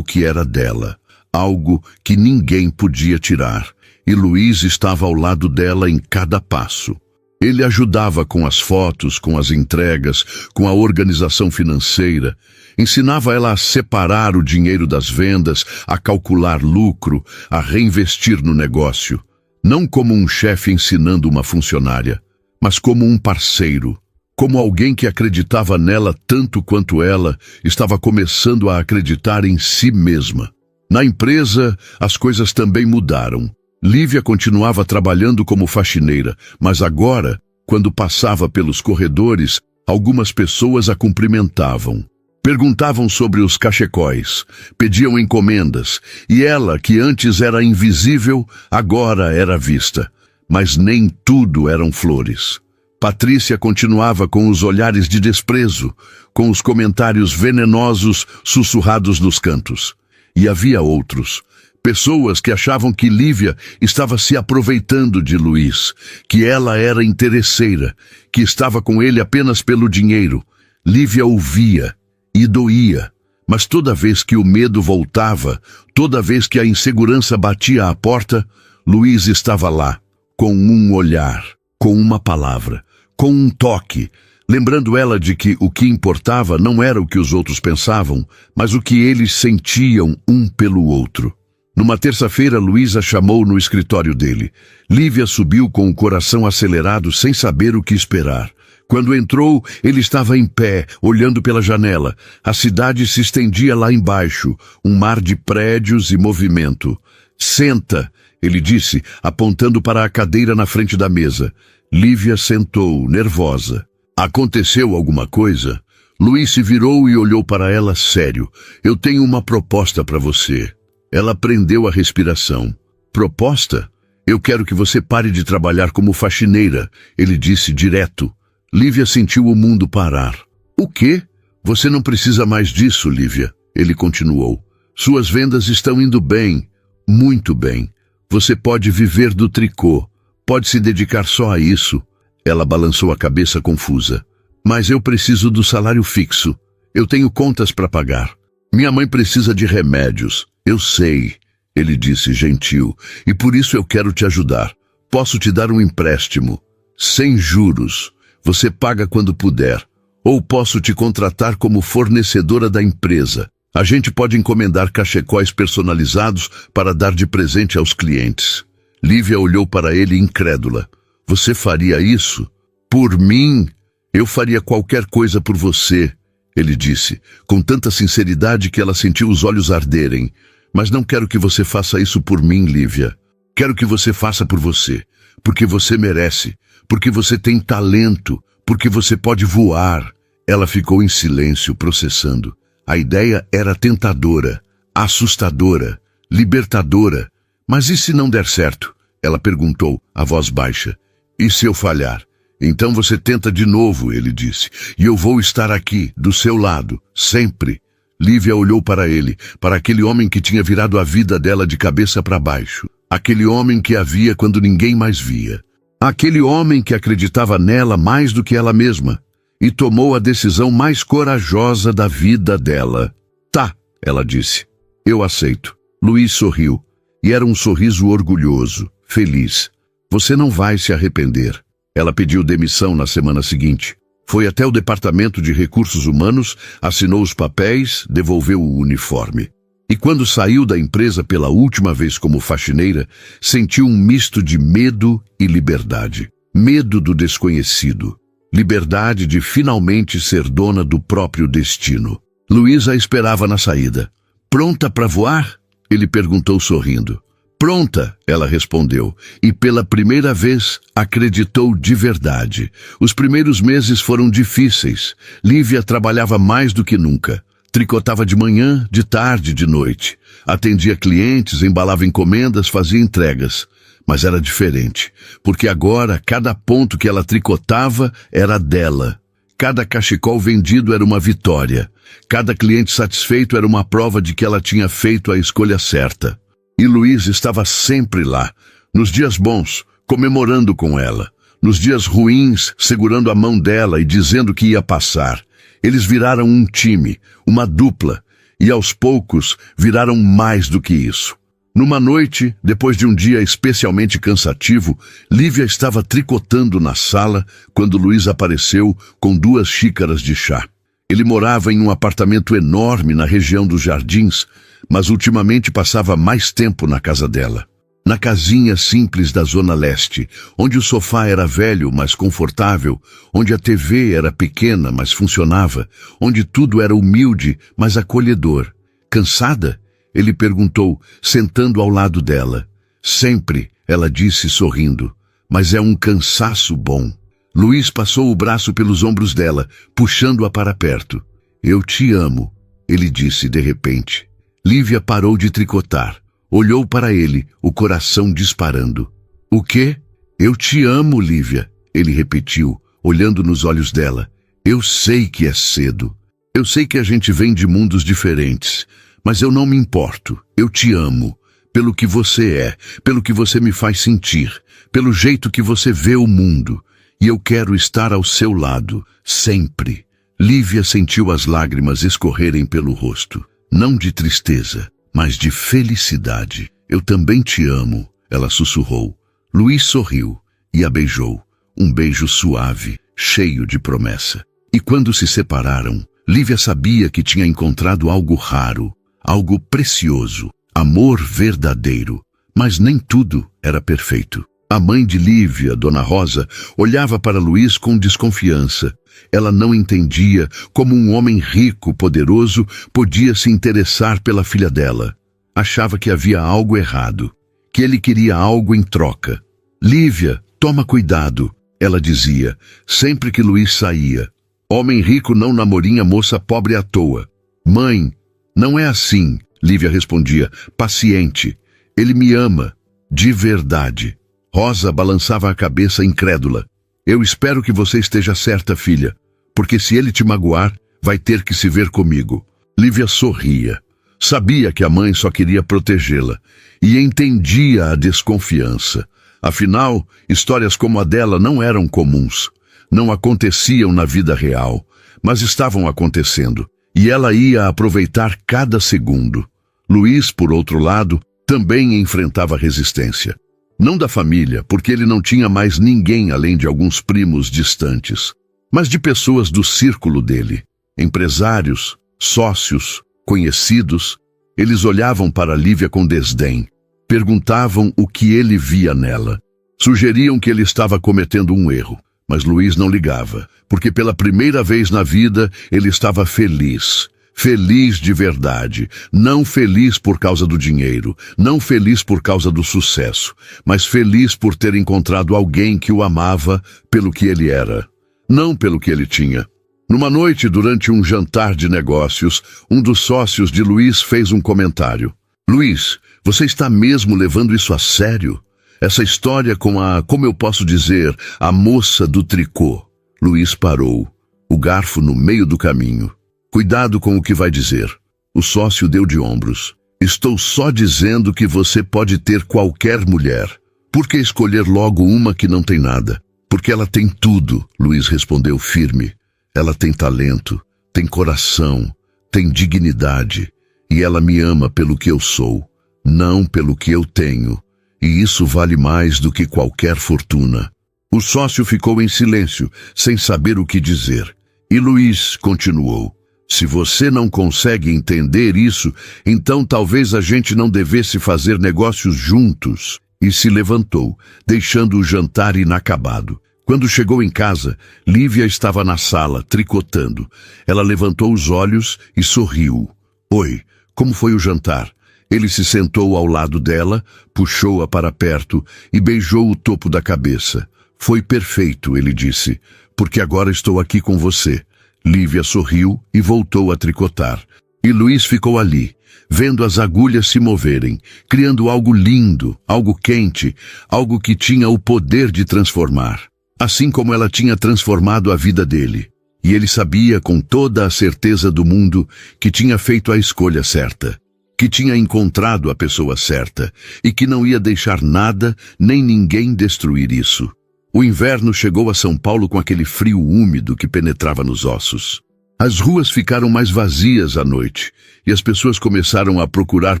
que era dela, algo que ninguém podia tirar. E Luiz estava ao lado dela em cada passo. Ele ajudava com as fotos, com as entregas, com a organização financeira. Ensinava ela a separar o dinheiro das vendas, a calcular lucro, a reinvestir no negócio. Não como um chefe ensinando uma funcionária, mas como um parceiro. Como alguém que acreditava nela tanto quanto ela estava começando a acreditar em si mesma. Na empresa, as coisas também mudaram. Lívia continuava trabalhando como faxineira, mas agora, quando passava pelos corredores, algumas pessoas a cumprimentavam. Perguntavam sobre os cachecóis, pediam encomendas, e ela, que antes era invisível, agora era vista. Mas nem tudo eram flores. Patrícia continuava com os olhares de desprezo, com os comentários venenosos sussurrados nos cantos. E havia outros. Pessoas que achavam que Lívia estava se aproveitando de Luiz, que ela era interesseira, que estava com ele apenas pelo dinheiro. Lívia ouvia e doía, mas toda vez que o medo voltava, toda vez que a insegurança batia à porta, Luiz estava lá, com um olhar, com uma palavra, com um toque, lembrando ela de que o que importava não era o que os outros pensavam, mas o que eles sentiam um pelo outro. Numa terça-feira, Luiz a chamou no escritório dele. Lívia subiu com o coração acelerado, sem saber o que esperar. Quando entrou, ele estava em pé, olhando pela janela. A cidade se estendia lá embaixo, um mar de prédios e movimento. Senta, ele disse, apontando para a cadeira na frente da mesa. Lívia sentou, nervosa. Aconteceu alguma coisa? Luiz se virou e olhou para ela sério. Eu tenho uma proposta para você. Ela prendeu a respiração. Proposta? Eu quero que você pare de trabalhar como faxineira, ele disse direto. Lívia sentiu o mundo parar. O quê? Você não precisa mais disso, Lívia, ele continuou. Suas vendas estão indo bem, muito bem. Você pode viver do tricô, pode se dedicar só a isso. Ela balançou a cabeça confusa. Mas eu preciso do salário fixo. Eu tenho contas para pagar. Minha mãe precisa de remédios. Eu sei, ele disse gentil, e por isso eu quero te ajudar. Posso te dar um empréstimo, sem juros. Você paga quando puder. Ou posso te contratar como fornecedora da empresa. A gente pode encomendar cachecóis personalizados para dar de presente aos clientes. Lívia olhou para ele incrédula. Você faria isso? Por mim? Eu faria qualquer coisa por você, ele disse, com tanta sinceridade que ela sentiu os olhos arderem. Mas não quero que você faça isso por mim, Lívia. Quero que você faça por você, porque você merece, porque você tem talento, porque você pode voar. Ela ficou em silêncio, processando. A ideia era tentadora, assustadora, libertadora. Mas e se não der certo? Ela perguntou, a voz baixa. E se eu falhar? Então você tenta de novo, ele disse, e eu vou estar aqui, do seu lado, sempre. Lívia olhou para ele, para aquele homem que tinha virado a vida dela de cabeça para baixo. Aquele homem que a via quando ninguém mais via. Aquele homem que acreditava nela mais do que ela mesma. E tomou a decisão mais corajosa da vida dela. Tá, ela disse. Eu aceito. Luiz sorriu. E era um sorriso orgulhoso, feliz. Você não vai se arrepender. Ela pediu demissão na semana seguinte. Foi até o Departamento de Recursos Humanos, assinou os papéis, devolveu o uniforme. E quando saiu da empresa pela última vez como faxineira, sentiu um misto de medo e liberdade. Medo do desconhecido. Liberdade de finalmente ser dona do próprio destino. Luiz a esperava na saída. Pronta para voar? Ele perguntou sorrindo. Pronta, ela respondeu, e pela primeira vez acreditou de verdade. Os primeiros meses foram difíceis. Lívia trabalhava mais do que nunca. Tricotava de manhã, de tarde, de noite. Atendia clientes, embalava encomendas, fazia entregas. Mas era diferente, porque agora cada ponto que ela tricotava era dela. Cada cachecol vendido era uma vitória. Cada cliente satisfeito era uma prova de que ela tinha feito a escolha certa. E Luiz estava sempre lá, nos dias bons, comemorando com ela. Nos dias ruins, segurando a mão dela e dizendo que ia passar. Eles viraram um time, uma dupla, e aos poucos viraram mais do que isso. Numa noite, depois de um dia especialmente cansativo, Lívia estava tricotando na sala quando Luiz apareceu com 2 xícaras de chá. Ele morava em um apartamento enorme na região dos Jardins, mas ultimamente passava mais tempo na casa dela. Na casinha simples da Zona Leste, onde o sofá era velho, mas confortável, onde a TV era pequena, mas funcionava, onde tudo era humilde, mas acolhedor. Cansada? Ele perguntou, sentando ao lado dela. Sempre, ela disse sorrindo, mas é um cansaço bom. Luiz passou o braço pelos ombros dela, puxando-a para perto. Eu te amo, ele disse de repente. Lívia parou de tricotar. Olhou para ele, o coração disparando. O quê? Eu te amo, Lívia, ele repetiu, olhando nos olhos dela. Eu sei que é cedo. Eu sei que a gente vem de mundos diferentes, mas eu não me importo. Eu te amo, pelo que você é, pelo que você me faz sentir, pelo jeito que você vê o mundo. E eu quero estar ao seu lado, sempre. Lívia sentiu as lágrimas escorrerem pelo rosto. Não de tristeza, mas de felicidade. Eu também te amo, ela sussurrou. Luiz sorriu e a beijou. Um beijo suave, cheio de promessa. E quando se separaram, Lívia sabia que tinha encontrado algo raro, algo precioso, amor verdadeiro. Mas nem tudo era perfeito. A mãe de Lívia, Dona Rosa, olhava para Luiz com desconfiança. Ela não entendia como um homem rico, poderoso, podia se interessar pela filha dela. Achava que havia algo errado, que ele queria algo em troca. Lívia, toma cuidado, ela dizia, sempre que Luiz saía. Homem rico não namorinha moça pobre à toa. Mãe, não é assim, Lívia respondia, paciente. Ele me ama, de verdade. Rosa balançava a cabeça incrédula. Eu espero que você esteja certa, filha, porque se ele te magoar, vai ter que se ver comigo. Lívia sorria. Sabia que a mãe só queria protegê-la e entendia a desconfiança. Afinal, histórias como a dela não eram comuns. Não aconteciam na vida real, mas estavam acontecendo, e ela ia aproveitar cada segundo. Luiz, por outro lado, também enfrentava resistência. Não da família, porque ele não tinha mais ninguém além de alguns primos distantes, mas de pessoas do círculo dele. Empresários, sócios, conhecidos. Eles olhavam para Lívia com desdém. Perguntavam o que ele via nela. Sugeriam que ele estava cometendo um erro. Mas Luiz não ligava, porque pela primeira vez na vida ele estava feliz. Feliz de verdade, não feliz por causa do dinheiro, não feliz por causa do sucesso, mas feliz por ter encontrado alguém que o amava pelo que ele era, não pelo que ele tinha. Numa noite, durante um jantar de negócios, um dos sócios de Luiz fez um comentário. Luiz, você está mesmo levando isso a sério? Essa história com como eu posso dizer, a moça do tricô. Luiz parou, o garfo no meio do caminho. Cuidado com o que vai dizer. O sócio deu de ombros. Estou só dizendo que você pode ter qualquer mulher. Por que escolher logo uma que não tem nada? Porque ela tem tudo, Luiz respondeu firme. Ela tem talento, tem coração, tem dignidade. E ela me ama pelo que eu sou, não pelo que eu tenho. E isso vale mais do que qualquer fortuna. O sócio ficou em silêncio, sem saber o que dizer. E Luiz continuou. Se você não consegue entender isso, então talvez a gente não devesse fazer negócios juntos. E se levantou, deixando o jantar inacabado. Quando chegou em casa, Lívia estava na sala, tricotando. Ela levantou os olhos e sorriu. Oi, como foi o jantar? Ele se sentou ao lado dela, puxou-a para perto e beijou o topo da cabeça. Foi perfeito, ele disse, porque agora estou aqui com você. Lívia sorriu e voltou a tricotar. E Luiz ficou ali, vendo as agulhas se moverem, criando algo lindo, algo quente, algo que tinha o poder de transformar. Assim como ela tinha transformado a vida dele. E ele sabia com toda a certeza do mundo que tinha feito a escolha certa, que tinha encontrado a pessoa certa e que não ia deixar nada nem ninguém destruir isso. O inverno chegou a São Paulo com aquele frio úmido que penetrava nos ossos. As ruas ficaram mais vazias à noite e as pessoas começaram a procurar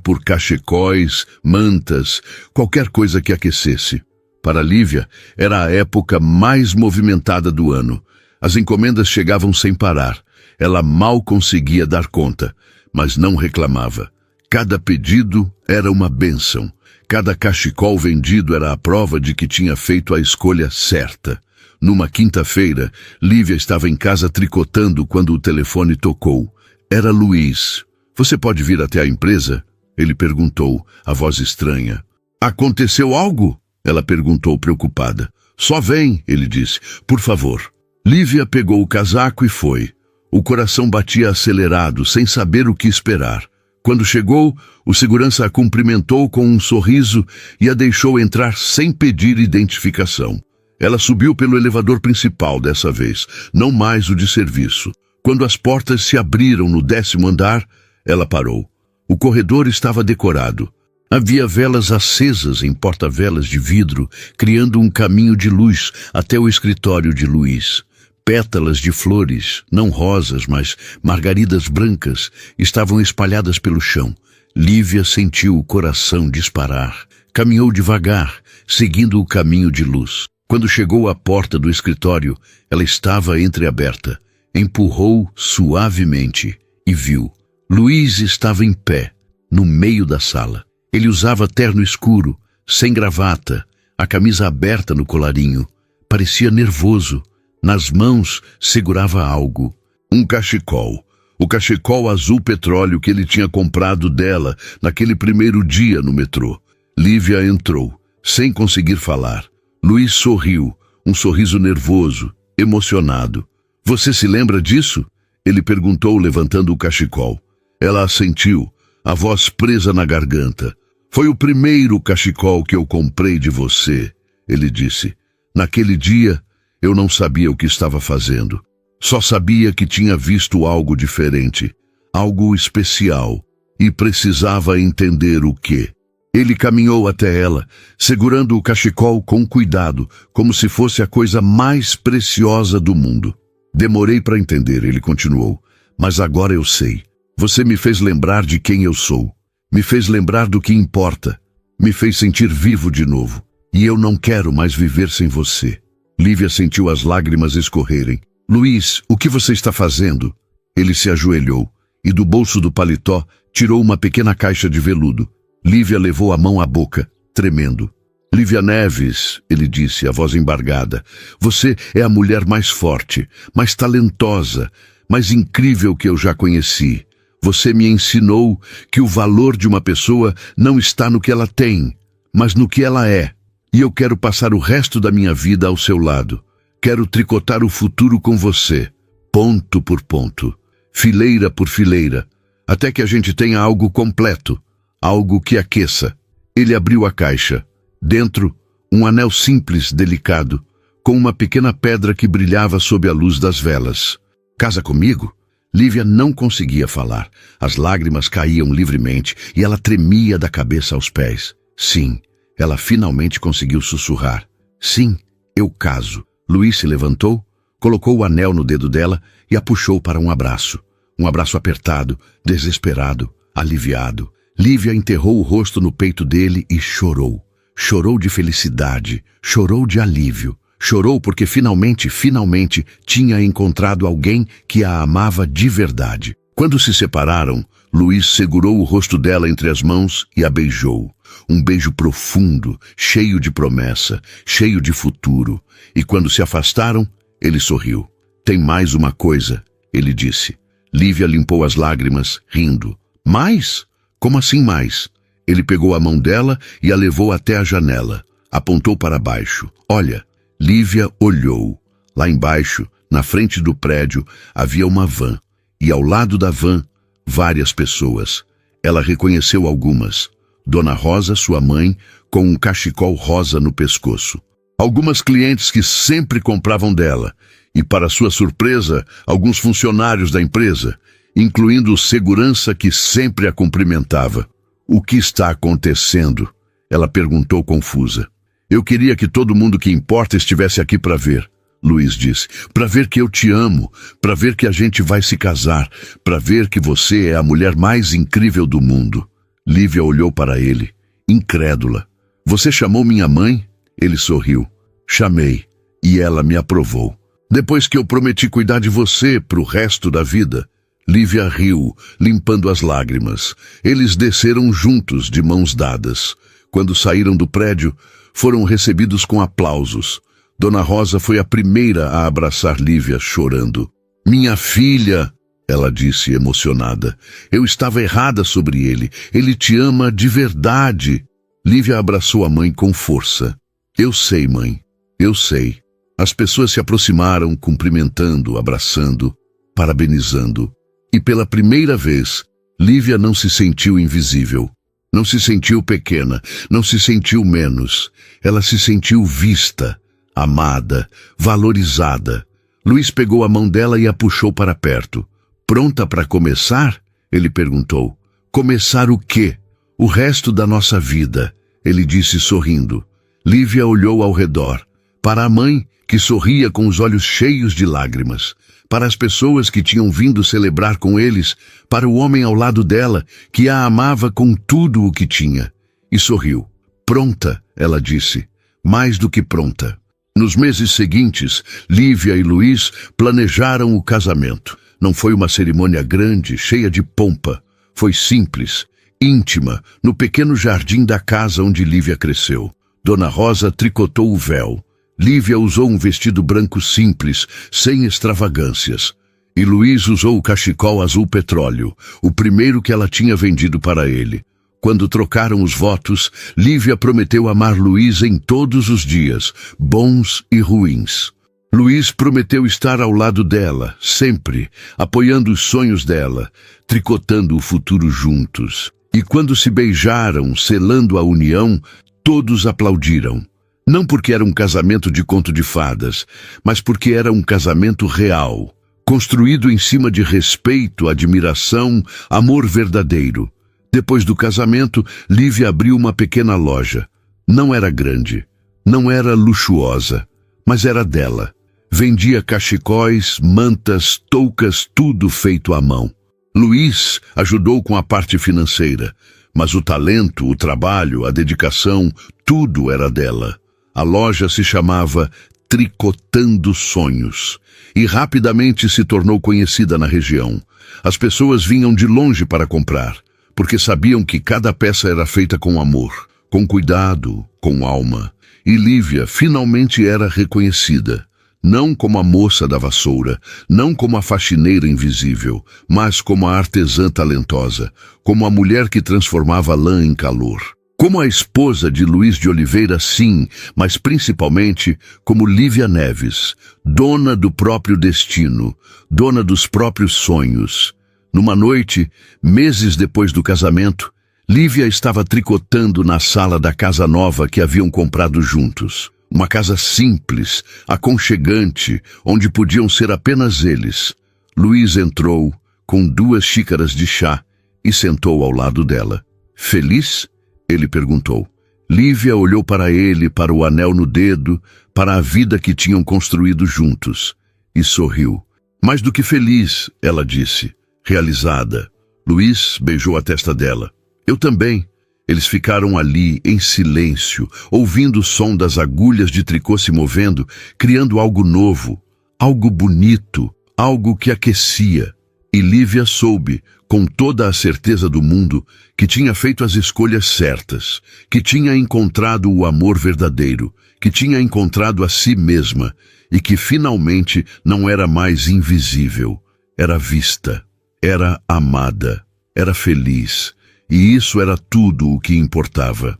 por cachecóis, mantas, qualquer coisa que aquecesse. Para Lívia, era a época mais movimentada do ano. As encomendas chegavam sem parar. Ela mal conseguia dar conta, mas não reclamava. Cada pedido era uma bênção. Cada cachecol vendido era a prova de que tinha feito a escolha certa. Numa quinta-feira, Lívia estava em casa tricotando quando o telefone tocou. Era Luiz. Você pode vir até a empresa? Ele perguntou, a voz estranha. Aconteceu algo? Ela perguntou preocupada. Só vem, ele disse. Por favor. Lívia pegou o casaco e foi. O coração batia acelerado, sem saber o que esperar. Quando chegou, o segurança a cumprimentou com um sorriso e a deixou entrar sem pedir identificação. Ela subiu pelo elevador principal dessa vez, não mais o de serviço. Quando as portas se abriram no 10º andar, ela parou. O corredor estava decorado. Havia velas acesas em porta-velas de vidro, criando um caminho de luz até o escritório de Luiz. Pétalas de flores, não rosas, mas margaridas brancas, estavam espalhadas pelo chão. Lívia sentiu o coração disparar. Caminhou devagar, seguindo o caminho de luz. Quando chegou à porta do escritório, ela estava entreaberta. Empurrou suavemente e viu. Luiz estava em pé, no meio da sala. Ele usava terno escuro, sem gravata, a camisa aberta no colarinho. Parecia nervoso. Nas mãos segurava algo. Um cachecol. O cachecol azul petróleo que ele tinha comprado dela naquele primeiro dia no metrô. Lívia entrou, sem conseguir falar. Luiz sorriu, um sorriso nervoso, emocionado. Você se lembra disso? Ele perguntou, levantando o cachecol. Ela assentiu, a voz presa na garganta. Foi o primeiro cachecol que eu comprei de você, ele disse. Naquele dia, eu não sabia o que estava fazendo. Só sabia que tinha visto algo diferente, algo especial, e precisava entender o quê. Ele caminhou até ela, segurando o cachecol com cuidado, como se fosse a coisa mais preciosa do mundo. Demorei para entender, ele continuou, mas agora eu sei. Você me fez lembrar de quem eu sou. Me fez lembrar do que importa. Me fez sentir vivo de novo. E eu não quero mais viver sem você. Lívia sentiu as lágrimas escorrerem. Luiz, o que você está fazendo? Ele se ajoelhou e do bolso do paletó tirou uma pequena caixa de veludo. Lívia levou a mão à boca, tremendo. Lívia Neves, ele disse, a voz embargada, você é a mulher mais forte, mais talentosa, mais incrível que eu já conheci. Você me ensinou que o valor de uma pessoa não está no que ela tem, mas no que ela é. E eu quero passar o resto da minha vida ao seu lado. Quero tricotar o futuro com você, ponto por ponto, fileira por fileira, até que a gente tenha algo completo, algo que aqueça. Ele abriu a caixa. Dentro, um anel simples, delicado, com uma pequena pedra que brilhava sob a luz das velas. Casa comigo? Lívia não conseguia falar. As lágrimas caíam livremente e ela tremia da cabeça aos pés. Sim, ela finalmente conseguiu sussurrar. Sim, eu caso. Luiz se levantou, colocou o anel no dedo dela e a puxou para um abraço. Um abraço apertado, desesperado, aliviado. Lívia enterrou o rosto no peito dele e chorou. Chorou de felicidade, chorou de alívio. Chorou porque finalmente tinha encontrado alguém que a amava de verdade. Quando se separaram, Luiz segurou o rosto dela entre as mãos e a beijou. Um beijo profundo, cheio de promessa, cheio de futuro. E quando se afastaram, ele sorriu. Tem mais uma coisa, ele disse. Lívia limpou as lágrimas, rindo. Mais? Como assim mais? Ele pegou a mão dela e a levou até a janela. Apontou para baixo. Olha. Lívia olhou. Lá embaixo, na frente do prédio, havia uma van. E ao lado da van, várias pessoas. Ela reconheceu algumas. Dona Rosa, sua mãe, com um cachecol rosa no pescoço. Algumas clientes que sempre compravam dela. E, para sua surpresa, alguns funcionários da empresa, incluindo o segurança que sempre a cumprimentava. O que está acontecendo? Ela perguntou confusa. Eu queria que todo mundo que importa estivesse aqui para ver, Luiz disse. Para ver que eu te amo, para ver que a gente vai se casar, para ver que você é a mulher mais incrível do mundo. Lívia olhou para ele, incrédula. Você chamou minha mãe? Ele sorriu. Chamei, e ela me aprovou. Depois que eu prometi cuidar de você pro resto da vida. Lívia riu, limpando as lágrimas. Eles desceram juntos, de mãos dadas. Quando saíram do prédio, foram recebidos com aplausos. Dona Rosa foi a primeira a abraçar Lívia, chorando. Minha filha, ela disse emocionada. Eu estava errada sobre ele. Ele te ama de verdade. Lívia abraçou a mãe com força. Eu sei, mãe. Eu sei. As pessoas se aproximaram, cumprimentando, abraçando, parabenizando. E pela primeira vez, Lívia não se sentiu invisível. Não se sentiu pequena, não se sentiu menos. Ela se sentiu vista, amada, valorizada. Luiz pegou a mão dela e a puxou para perto. Pronta para começar? Ele perguntou. Começar o quê? O resto da nossa vida, ele disse sorrindo. Lívia olhou ao redor. Para a mãe, que sorria com os olhos cheios de lágrimas. Para as pessoas que tinham vindo celebrar com eles, para o homem ao lado dela, que a amava com tudo o que tinha. E sorriu. Pronta, ela disse. Mais do que pronta. Nos meses seguintes, Lívia e Luiz planejaram o casamento. Não foi uma cerimônia grande, cheia de pompa. Foi simples, íntima, no pequeno jardim da casa onde Lívia cresceu. Dona Rosa tricotou o véu. Lívia usou um vestido branco simples, sem extravagâncias. E Luiz usou o cachecol azul petróleo, o primeiro que ela tinha vendido para ele. Quando trocaram os votos, Lívia prometeu amar Luiz em todos os dias, bons e ruins. Luiz prometeu estar ao lado dela, sempre, apoiando os sonhos dela, tricotando o futuro juntos. E quando se beijaram, selando a união, todos aplaudiram. Não porque era um casamento de conto de fadas, mas porque era um casamento real, construído em cima de respeito, admiração, amor verdadeiro. Depois do casamento, Lívia abriu uma pequena loja. Não era grande, não era luxuosa, mas era dela. Vendia cachecóis, mantas, toucas, tudo feito à mão. Luiz ajudou com a parte financeira, mas o talento, o trabalho, a dedicação, tudo era dela. A loja se chamava Tricotando Sonhos e rapidamente se tornou conhecida na região. As pessoas vinham de longe para comprar, porque sabiam que cada peça era feita com amor, com cuidado, com alma. E Lívia finalmente era reconhecida, não como a moça da vassoura, não como a faxineira invisível, mas como a artesã talentosa, como a mulher que transformava lã em calor. Como a esposa de Luiz de Oliveira, sim, mas principalmente como Lívia Neves, dona do próprio destino, dona dos próprios sonhos. Numa noite, meses depois do casamento, Lívia estava tricotando na sala da casa nova que haviam comprado juntos. Uma casa simples, aconchegante, onde podiam ser apenas eles. Luiz entrou, com 2 xícaras de chá, e sentou ao lado dela. Feliz? Ele perguntou. Lívia olhou para ele, para o anel no dedo, para a vida que tinham construído juntos, e sorriu. Mais do que feliz, ela disse, realizada. Luiz beijou a testa dela. Eu também. Eles ficaram ali, em silêncio, ouvindo o som das agulhas de tricô se movendo, criando algo novo, algo bonito, algo que aquecia. E Lívia soube, com toda a certeza do mundo, que tinha feito as escolhas certas, que tinha encontrado o amor verdadeiro, que tinha encontrado a si mesma e que finalmente não era mais invisível, era vista, era amada, era feliz, e isso era tudo o que importava.